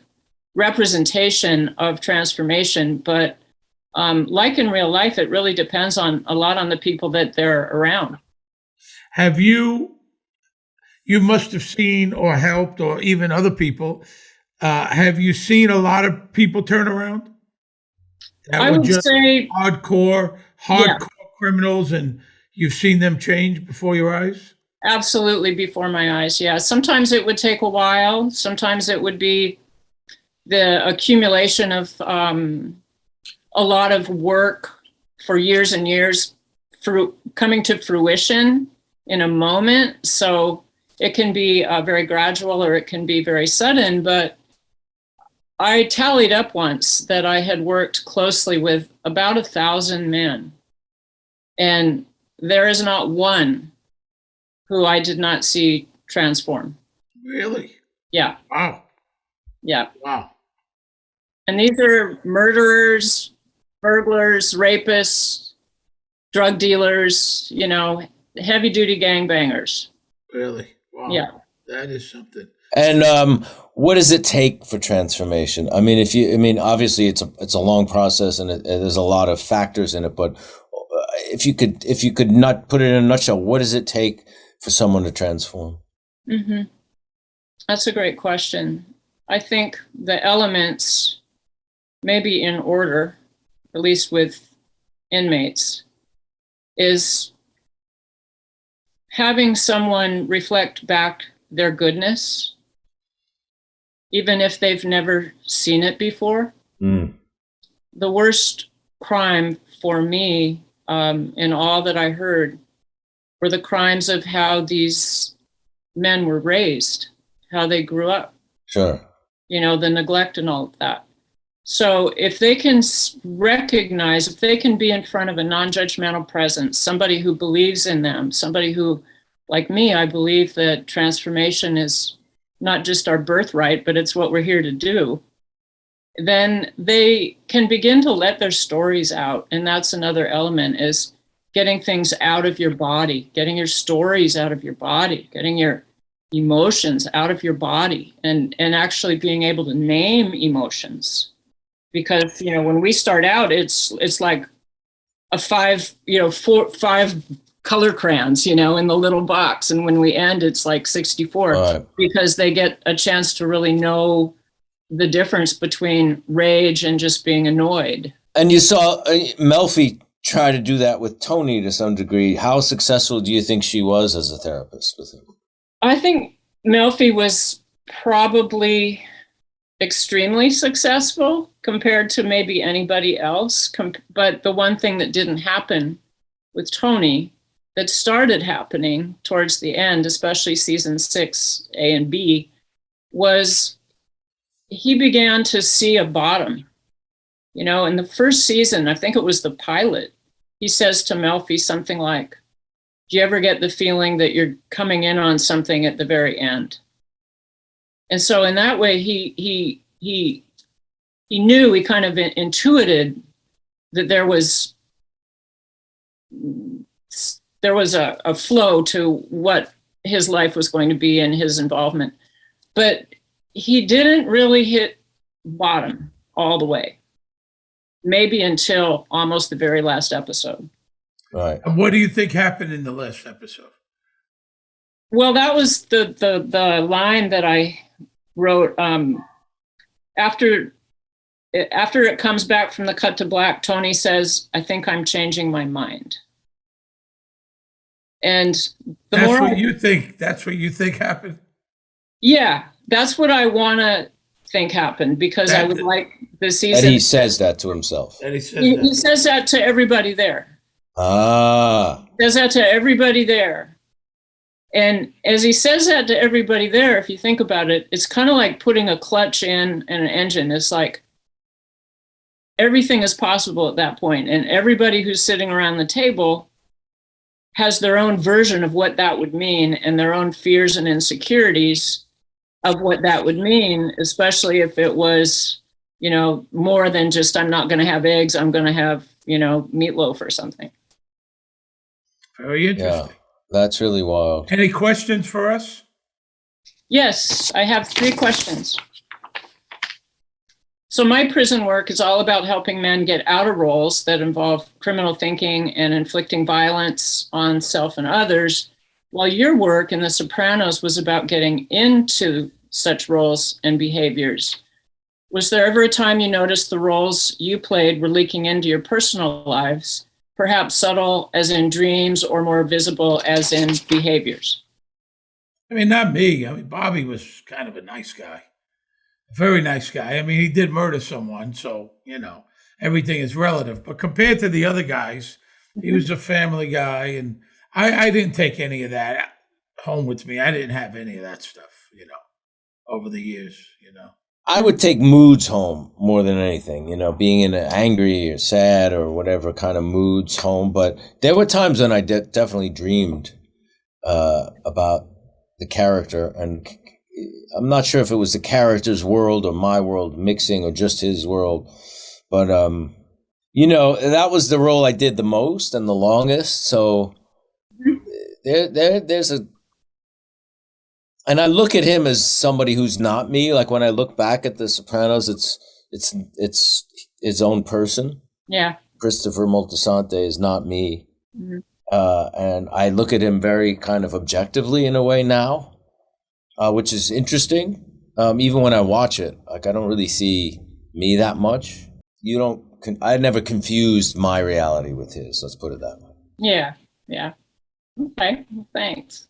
representation of transformation. But like in real life, it really depends a lot on the people that they're around. Have you must have seen or helped, or even other people, have you seen a lot of people turn around? That I would say hardcore criminals, and you've seen them change before your eyes? Absolutely, before my eyes, yeah. Sometimes it would take a while. Sometimes it would be the accumulation of a lot of work for years and years coming to fruition in a moment. So it can be very gradual, or it can be very sudden. But I tallied up once that I had worked closely with about 1,000 men. And there is not one who I did not see transform. Really? Yeah. Wow. Yeah. Wow. And these are murderers, burglars, rapists, drug dealers, heavy duty gangbangers. Really? Wow. Yeah. That is something. And what does it take for transformation? I mean, obviously it's a long process, and there's a lot of factors in it, but if you could not put it in a nutshell, what does it take for someone to transform? Mm-hmm. That's a great question. I think the elements, maybe in order, at least with inmates, is having someone reflect back their goodness, even if they've never seen it before. Mm. The worst crime for me, in all that I heard, were the crimes of how these men were raised, how they grew up. Sure. The neglect and all of that. So if they can recognize, if they can be in front of a non-judgmental presence, somebody who believes in them, somebody who, like me, I believe that transformation is not just our birthright, but it's what we're here to do, then they can begin to let their stories out. And that's another element, is getting things out of your body, getting your stories out of your body, getting your emotions out of your body, and actually being able to name emotions. Because, when we start out, it's like a five color crayons, in the little box. And when we end, it's like 64, because they get a chance to really know the difference between rage and just being annoyed. And you saw Melfi try to do that with Tony to some degree. How successful do you think she was as a therapist with him? I think Melfi was probably extremely successful compared to maybe anybody else. But the one thing that didn't happen with Tony, that started happening towards the end, especially season 6, A and B, was he began to see a bottom. In the first season, I think it was the pilot, he says to Melfi something like, do you ever get the feeling that you're coming in on something at the very end? And so in that way, he knew, he kind of intuited that there was a flow to what his life was going to be and his involvement. But he didn't really hit bottom all the way, maybe until almost the very last episode. Right. And what do you think happened in the last episode? Well, that was the line that I wrote after it comes back from the cut to black. Tony says, "I think I'm changing my mind." And That's what you think happened? Yeah, that's what I want to think happened, because I would like the season. And he says that to himself. And he says that to everybody there. He says that to everybody there. And as he says that to everybody there, if you think about it, it's kind of like putting a clutch in an engine. It's like everything is possible at that point. And everybody who's sitting around the table has their own version of what that would mean, and their own fears and insecurities of what that would mean, especially if it was, more than just, I'm not going to have eggs, I'm going to have, meatloaf or something. Very interesting. Yeah, that's really wild. Any questions for us? Yes, I have 3 questions. So my prison work is all about helping men get out of roles that involve criminal thinking and inflicting violence on self and others, while your work in The Sopranos was about getting into such roles and behaviors. Was there ever a time you noticed the roles you played were leaking into your personal lives, perhaps subtle as in dreams or more visible as in behaviors? I mean, not me. I mean, Bobby was kind of a nice guy. Very nice guy. I mean, he did murder someone, so, everything is relative. But compared to the other guys, he was a family guy, and I didn't take any of that home with me. I didn't have any of that stuff, over the years, I would take moods home more than anything, being in an angry or sad or whatever kind of moods home. But there were times when I definitely dreamed about the character, and I'm not sure if it was the character's world or my world mixing or just his world, but that was the role I did the most and the longest. So there's and I look at him as somebody who's not me. Like when I look back at The Sopranos, it's his own person. Yeah. Christopher Moltisanti is not me. Mm-hmm. And I look at him very kind of objectively in a way now. Which is interesting. Even when I watch it, like I don't really see me that much. I never confused my reality with his. Let's put it that way. Yeah. Okay, well, thanks.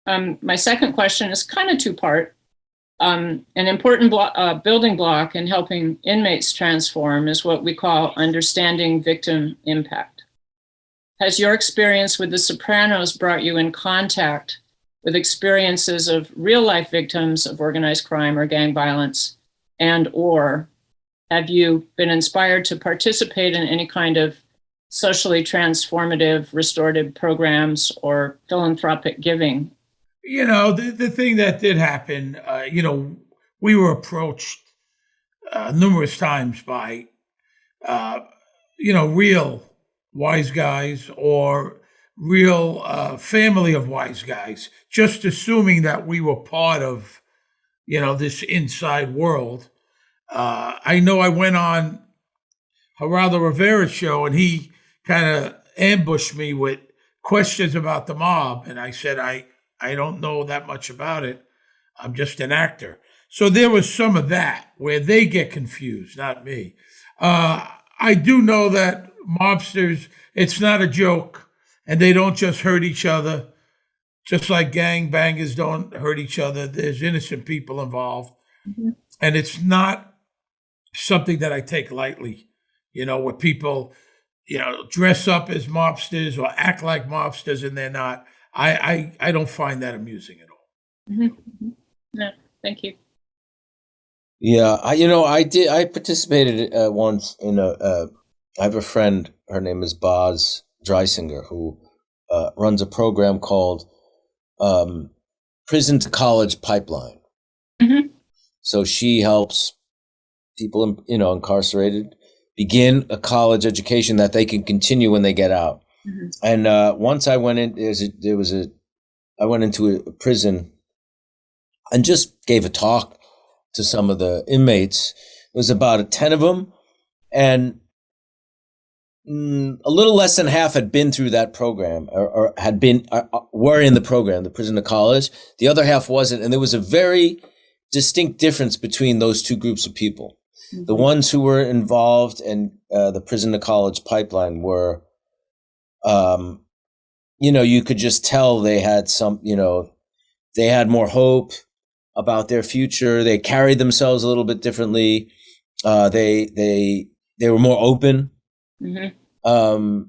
My second question is kind of 2-part. An important building block in helping inmates transform is what we call understanding victim impact. Has your experience with The Sopranos brought you in contact with experiences of real-life victims of organized crime or gang violence, or have you been inspired to participate in any kind of socially transformative, restorative programs or philanthropic giving? The thing that did happen, we were approached numerous times by, real wise guys or real family of wise guys, just assuming that we were part of, this inside world. I know I went on Geraldo Rivera's show and he kind of ambushed me with questions about the mob. And I said, I don't know that much about it. I'm just an actor. So there was some of that where they get confused, not me. I do know that mobsters, it's not a joke. And they don't just hurt each other, just like gang bangers don't hurt each other. There's innocent people involved. Mm-hmm. And it's not something that I take lightly, where people, dress up as mobsters or act like mobsters and they're not. I don't find that amusing at all. Mm-hmm. No, thank you. Yeah, I participated once in I have a friend, her name is Boz Dreisinger, who runs a program called Prison to College Pipeline. Mhm. So she helps people, incarcerated begin a college education that they can continue when they get out. Mhm. And once I went in, I went into a prison and just gave a talk to some of the inmates. It was about 10 of them, and a little less than half had been through that program or were in the program, the Prison to College. The other half wasn't, and there was a very distinct difference between those two groups of people. Mm-hmm. The ones who were involved in the Prison to College pipeline were, you could just tell they had they had more hope about their future. They carried themselves a little bit differently. They were more open. Mm-hmm.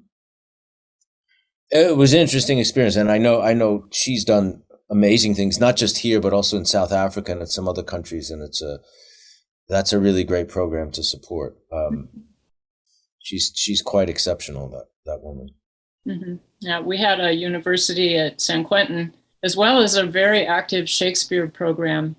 It was an interesting experience, and I know she's done amazing things, not just here, but also in South Africa and in some other countries. And that's a really great program to support. She's quite exceptional, that woman. Mm-hmm. Yeah, we had a university at San Quentin, as well as a very active Shakespeare program.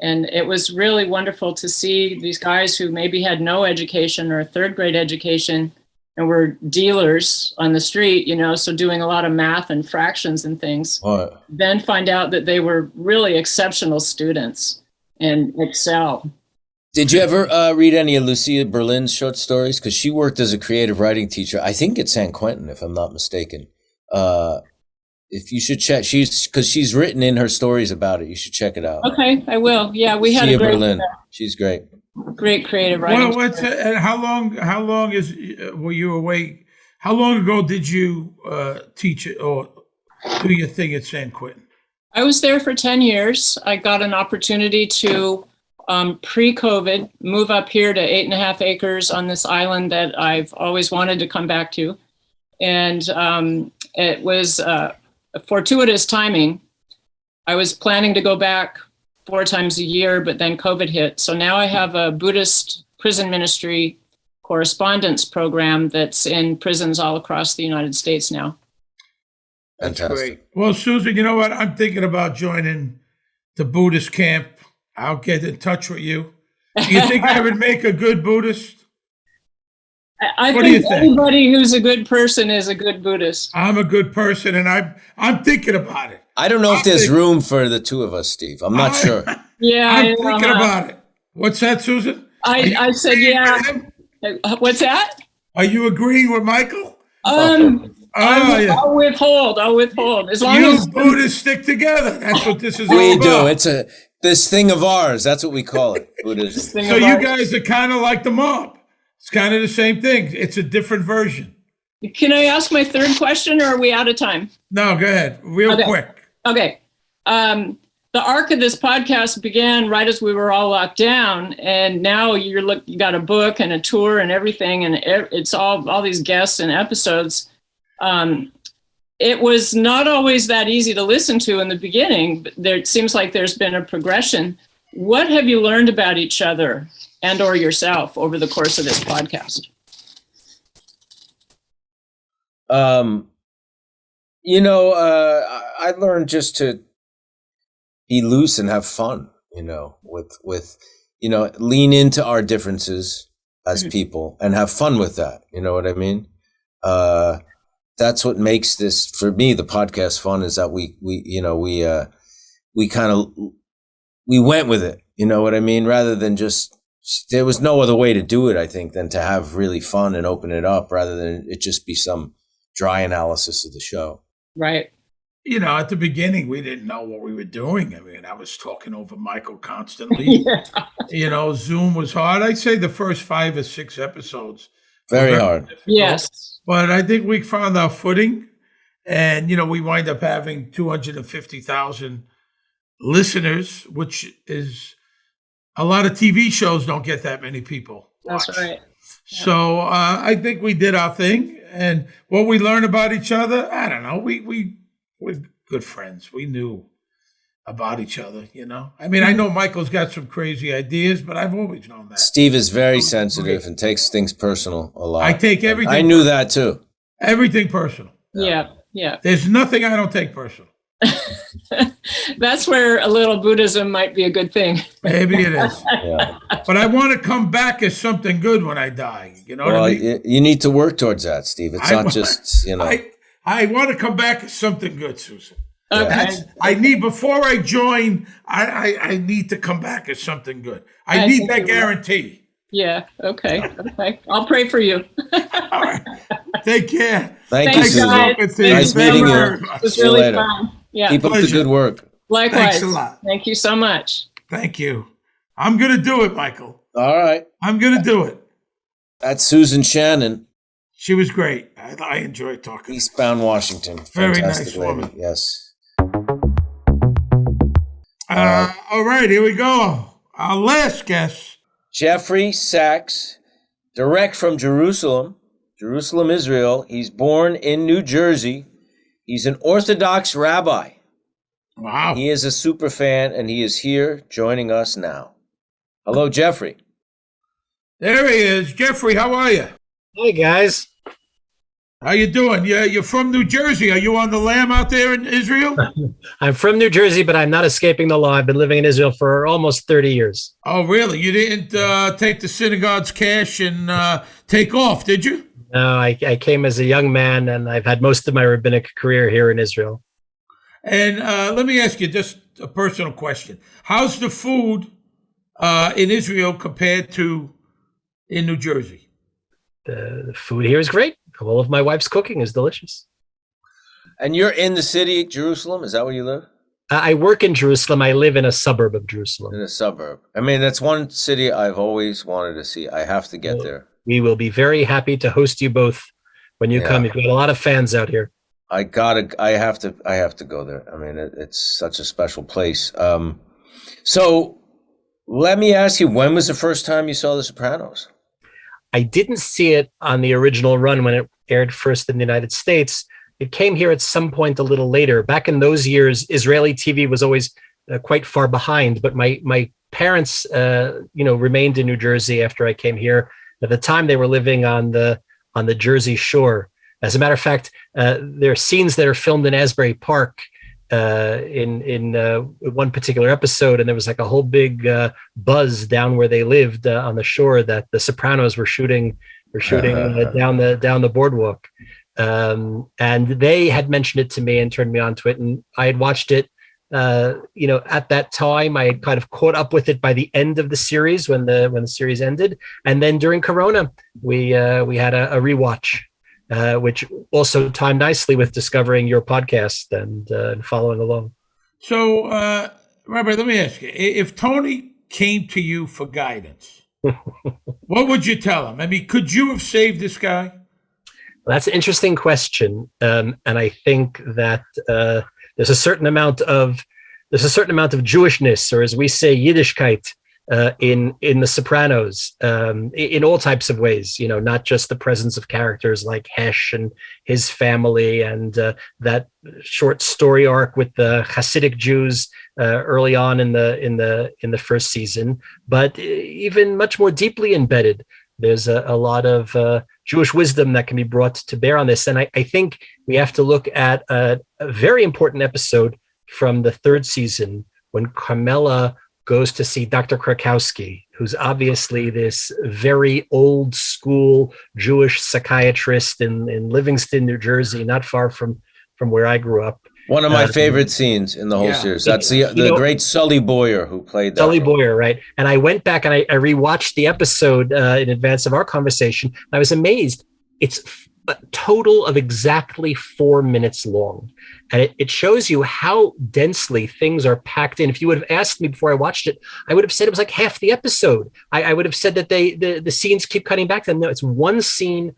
And it was really wonderful to see these guys who maybe had no education or a third grade education and were dealers on the street, so doing a lot of math and fractions and things, then find out that they were really exceptional students and excel. Did you ever read any of Lucia Berlin's short stories? Because she worked as a creative writing teacher, I think at San Quentin, if I'm not mistaken. If you should check, she's written in her stories about it. You should check it out. Okay, I will. Yeah, we had Lucia Berlin. She's great. Great creative writing. Well, and how long were you away? How long ago did you teach it or do your thing at San Quentin? I was there for 10 years. I got an opportunity to pre-COVID move up here to 8.5 acres on this island that I've always wanted to come back to. And it was fortuitous timing. I was planning to go back 4 times a year, but then COVID hit. So now I have a Buddhist prison ministry correspondence program that's in prisons all across the United States now. That's great. Well, Susan, you know what? I'm thinking about joining the Buddhist camp. I'll get in touch with you. Do you think I would make a good Buddhist? I think anybody who's a good person is a good Buddhist. I'm a good person, and I'm thinking about it. I don't know if there's room for the two of us, Steve. I'm not sure. Yeah, I'm thinking about it. What's that, Susan? I said, yeah. What's that? Are you agreeing with Michael? I'll withhold. As long as Buddhists stick together. That's what this is all we about. We do. It's this thing of ours. That's what we call it. Buddhism. So you guys are kind of like the mob. It's kind of the same thing. It's a different version. Can I ask my third question, or are we out of time? No, go ahead. Real quick. Okay. The arc of this podcast began right as we were all locked down, and now you got a book and a tour and everything, and it's all these guests and episodes. It was not always that easy to listen to in the beginning, but it seems like there's been a progression. What have you learned about each other and or yourself over the course of this podcast? I learned just to be loose and have fun, with lean into our differences as people and have fun with that. You know what I mean? That's what makes this, for me, the podcast fun, is that we went with it. You know what I mean? Rather than there was no other way to do it, I think, than to have really fun and open it up rather than it just be some dry analysis of the show. Right. At the beginning, we didn't know what we were doing. I mean, I was talking over Michael constantly. Yeah. Zoom was hard. I'd say the first 5 or 6 episodes. Very hard. Difficult. Yes. But I think we found our footing. And, we wind up having 250,000 listeners, which is a lot of TV shows don't get that many people watch. That's right. Yeah. So I think we did our thing. And what we learned about each other, I don't know. We're good friends. We knew about each other, I mean, I know Michael's got some crazy ideas, but I've always known that. Steve is very sensitive and takes things personal a lot. I take everything. I knew that too. Everything personal. Yeah. Yeah. There's nothing I don't take personal. That's where a little Buddhism might be a good thing. Maybe it is. Yeah. But I want to come back as something good when I die. You know what I mean? You need to work towards that, Steve. It's not just, you know. I want to come back as something good, Susan. Okay. I need, before I join, I need to come back as something good. I need that guarantee. Yeah. Okay. Okay. I'll pray for you. All right. Take care. Thank you, Susan. Nice meeting you. It was See you really later. fun. Yeah. Keep up the good work. Likewise. Thanks a lot. Thank you so much. Thank you. I'm going to do it, Michael. All right. I'm going to do it. That's Susan Shannon, She was great. I enjoyed talking. Eastbound Washington. Very Fantastic nice lady. woman. Yes. All right, here we go. Our last guest. Jeffrey Sachs, direct from Jerusalem, Israel. He's born in New Jersey. He's an Orthodox rabbi. Wow. He is a super fan, and he is here joining us now. Hello, Jeffrey. There he is. Jeffrey, how are you? Hey, guys. How you doing? You're from New Jersey. Are you on the lam out there in Israel? I'm from New Jersey, but I'm not escaping the law. I've been living in Israel for almost 30 years. Oh, really? You didn't take the synagogue's cash and take off, did you? No, I came as a young man, and I've had most of my rabbinic career here in Israel. And let me ask you just a personal question. How's the food in Israel compared to in New Jersey? The food here is great. All of my wife's cooking is delicious. And you're in the city, Jerusalem? Is that where you live? I work in Jerusalem. I live in a suburb of Jerusalem. In a suburb. I mean, that's one city I've always wanted to see. I have to get there. We will be very happy to host you both when you come. You've got a lot of fans out here. I have to go there. I mean, it's such a special place. So let me ask you, when was the first time you saw The Sopranos? I didn't see it on the original run when it aired first in the United States. It came here at some point a little later. Back in those years, Israeli TV was always quite far behind. But my parents, remained in New Jersey after I came here. At the time, they were living on the Jersey Shore. As a matter of fact, there are scenes that are filmed in Asbury Park in one particular episode, and there was like a whole big buzz down where they lived on the shore that the Sopranos were shooting down the boardwalk, and they had mentioned it to me and turned me on to it, and I had watched it. At that time, I had kind of caught up with it by the end of the series when the series ended, and then during Corona, we had a rewatch. Which also timed nicely with discovering your podcast and following along. So, Rabbi, let me ask you, if Tony came to you for guidance, what would you tell him? I mean, could you have saved this guy? Well, that's an interesting question. And I think that there's a certain amount of Jewishness, or as we say, Yiddishkeit, in The Sopranos, in all types of ways, not just the presence of characters like Hesh and his family and that short story arc with the Hasidic Jews early on in the first season, but even much more deeply embedded. There's a lot of Jewish wisdom that can be brought to bear on this. And I think we have to look at a very important episode from the third season when Carmela goes to see Dr. Krakowski, who's obviously this very old school Jewish psychiatrist in Livingston, New Jersey, not far from where I grew up. One of my favorite scenes in the whole series. That's the great Sully Boyer who played that. Sully Boyer, right? And I went back and I rewatched the episode in advance of our conversation. I was amazed. It's a total of exactly 4 minutes long. And it shows you how densely things are packed in. If you would have asked me before I watched it, I would have said it was like half the episode. I would have said that the scenes keep cutting back. Then no, it's one scene,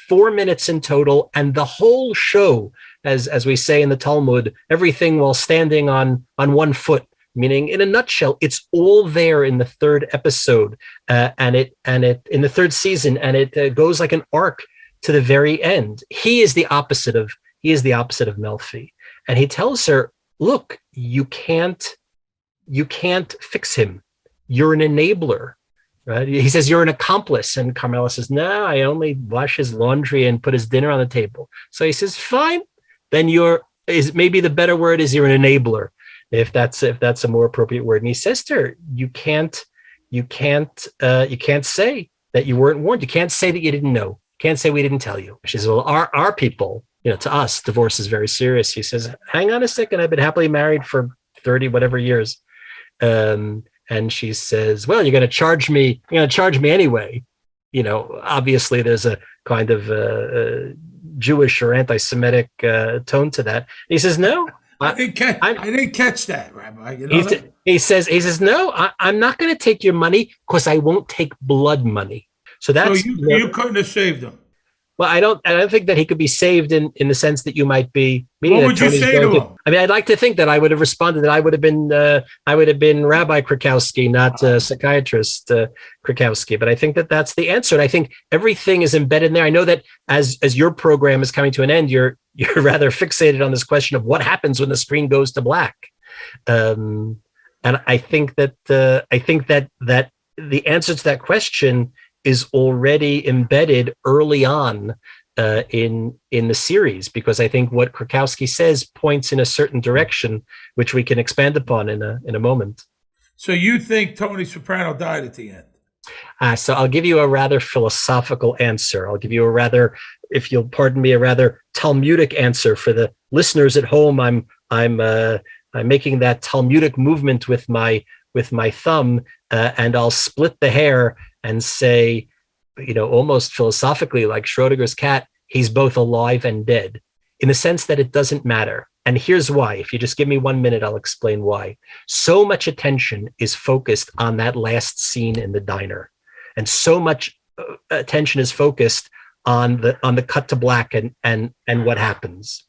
4 minutes in total, and the whole show, as we say in the Talmud, everything while standing on one foot. Meaning, in a nutshell, it's all there in the third episode, and it in the third season, and it goes like an arc to the very end. He is the opposite of Melfi. And he tells her, look, you can't fix him. You're an enabler, right? He says, you're an accomplice. And Carmela says, no, I only wash his laundry and put his dinner on the table. So he says, fine, then maybe the better word is you're an enabler, if that's a more appropriate word. And he says to her, you can't say that you weren't warned. You can't say that you didn't know. You can't say we didn't tell you. She says, well, our people, to us, divorce is very serious. He says, hang on a second, I've been happily married for 30 whatever years. And she says, well, you're going to charge me anyway. Obviously there's a kind of Jewish or anti-Semitic tone to that. And he says, no. I didn't catch that, Rabbi. He says, no, I'm not going to take your money because I won't take blood money. So you couldn't have saved him. Well, I don't think that he could be saved in the sense that you might be. What would you say to him? I mean, I'd like to think that I would have responded that I would have been Rabbi Krakowski, not psychiatrist Krakowski. But I think that that's the answer. And I think everything is embedded in there. I know that as your program is coming to an end, you're rather fixated on this question of what happens when the screen goes to black. And I think that the answer to that question is already embedded early on in the series, because I think what Krakowski says points in a certain direction, which we can expand upon in a moment. So you think Tony Soprano died at the end? So I'll give you a rather philosophical answer. I'll give you a rather, if you'll pardon me, a rather Talmudic answer for the listeners at home. I'm making that Talmudic movement with my thumb, and I'll split the hair and say, almost philosophically, like Schrodinger's cat, he's both alive and dead, in the sense that it doesn't matter. And here's why. If you just give me 1 minute, I'll explain why. So much attention is focused on that last scene in the diner, and so much attention is focused on the cut to black and what happens.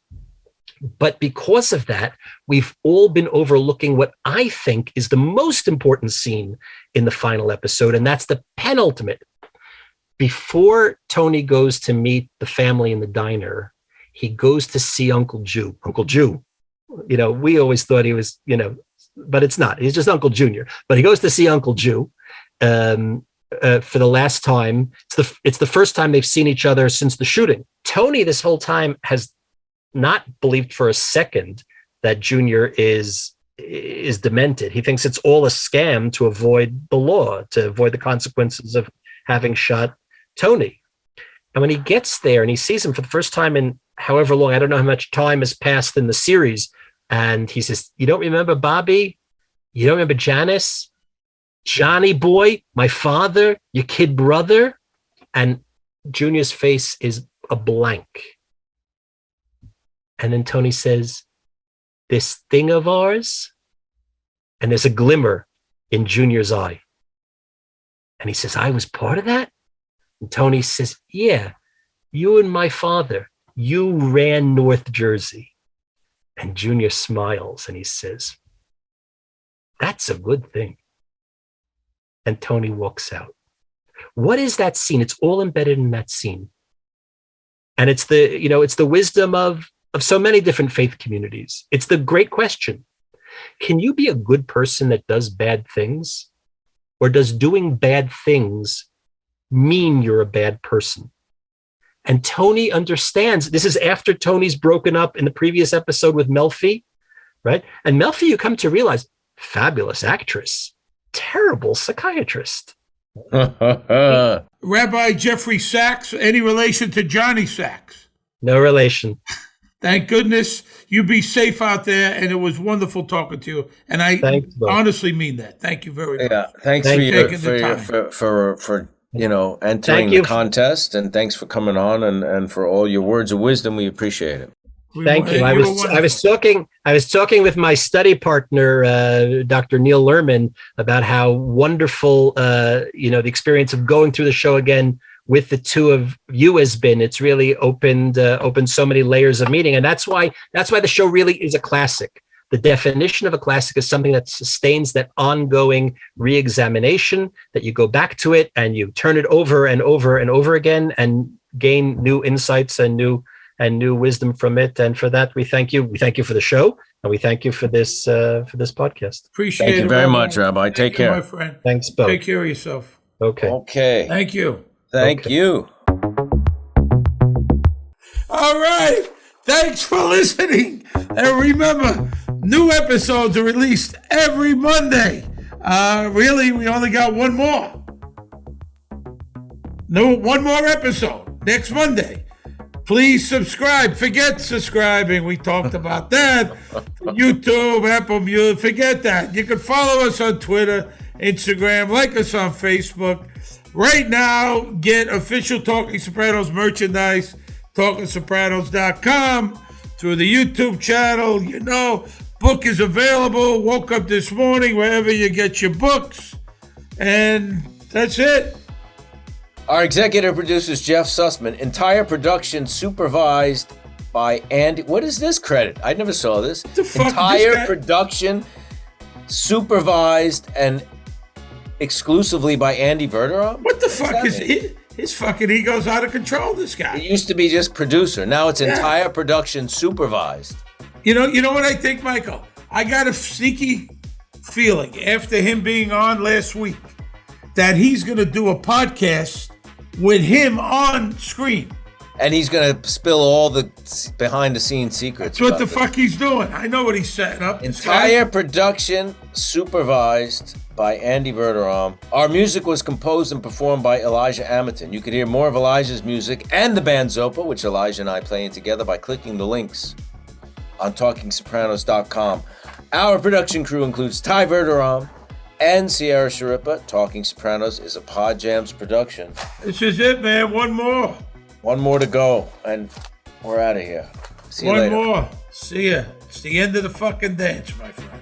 But because of that, we've all been overlooking what I think is the most important scene in the final episode, and that's the penultimate. Before Tony goes to meet the family in the diner, he goes to see Uncle Jew. Uncle Jew, we always thought he was, but it's not. He's just Uncle Junior. But he goes to see Uncle Jew for the last time. It's the first time they've seen each other since the shooting. Tony, this whole time, has not believed for a second that Junior is demented. He thinks it's all a scam to avoid the law, to avoid the consequences of having shot Tony. And when he gets there and he sees him for the first time in however long, I don't know how much time has passed in the series, and he says, you don't remember Bobby? You don't remember Janice? Johnny boy, my father, your kid brother? And Junior's face is a blank. And then Tony says, this thing of ours? And there's a glimmer in Junior's eye. And he says, I was part of that? And Tony says, yeah, you and my father, you ran North Jersey. And Junior smiles and he says, that's a good thing. And Tony walks out. What is that scene? It's all embedded in that scene. And it's the wisdom of so many different faith communities. It's the great question. Can you be a good person that does bad things? Or does doing bad things mean you're a bad person? And Tony understands. This is after Tony's broken up in the previous episode with Melfi, right? And Melfi, you come to realize, fabulous actress, terrible psychiatrist. Rabbi Jeffrey Sachs, any relation to Johnny Sachs? No relation. Thank goodness. You be safe out there, and it was wonderful talking to you. And I honestly mean that. Thank you very much. Yeah, thanks for entering the contest, and thanks for coming on, and for all your words of wisdom. We appreciate it. Thank you. I was talking with my study partner, Dr. Neil Lerman, about how wonderful the experience of going through the show again with the two of you has been. It's really opened so many layers of meaning, and that's why the show really is a classic. The definition of a classic is something that sustains that ongoing re-examination, that you go back to it and you turn it over and over and over again and gain new insights and new wisdom from it. And for that, we thank you. We thank you for the show, and we thank you for this podcast. Appreciate it. Thank you very much, Rabbi. Take care, my friend. Thanks, Bo. Take care of yourself. Okay. Thank you. Thank you. All right. Thanks for listening. And remember, new episodes are released every Monday. Really, we only got one more. No, one more episode next Monday. Please subscribe. Forget subscribing. We talked about that. YouTube, Apple Music. Forget that. You can follow us on Twitter, Instagram. Like us on Facebook. Right now, get official Talking Sopranos merchandise, TalkingSopranos.com, through the YouTube channel. You know, book is available. Woke up this morning, wherever you get your books. And that's it. Our executive producer is Jeff Sussman. Entire production supervised by Andy. What is this credit? I never saw this. The fuck, Entire this guy? production supervised and exclusively by Andy Verderam? What the fuck is it? His fucking ego's out of control, this guy. It used to be just producer. Now it's entire production supervised. You know what I think, Michael? I got a sneaky feeling after him being on last week that he's going to do a podcast with him on screen. And he's going to spill all the behind-the-scenes secrets. That's what the fuck he's doing. I know what he's setting up. Entire production supervised by Andy Verderam. Our music was composed and performed by Elijah Amerton. You can hear more of Elijah's music and the band Zopa, which Elijah and I playing together, by clicking the links on TalkingSopranos.com. Our production crew includes Ty Verderam and Sierra Schirripa. Talking Sopranos is a Pod Jams production. This is it, man. One more. One more to go, and we're out of here. See you later. One more. See ya. It's the end of the fucking dance, my friend.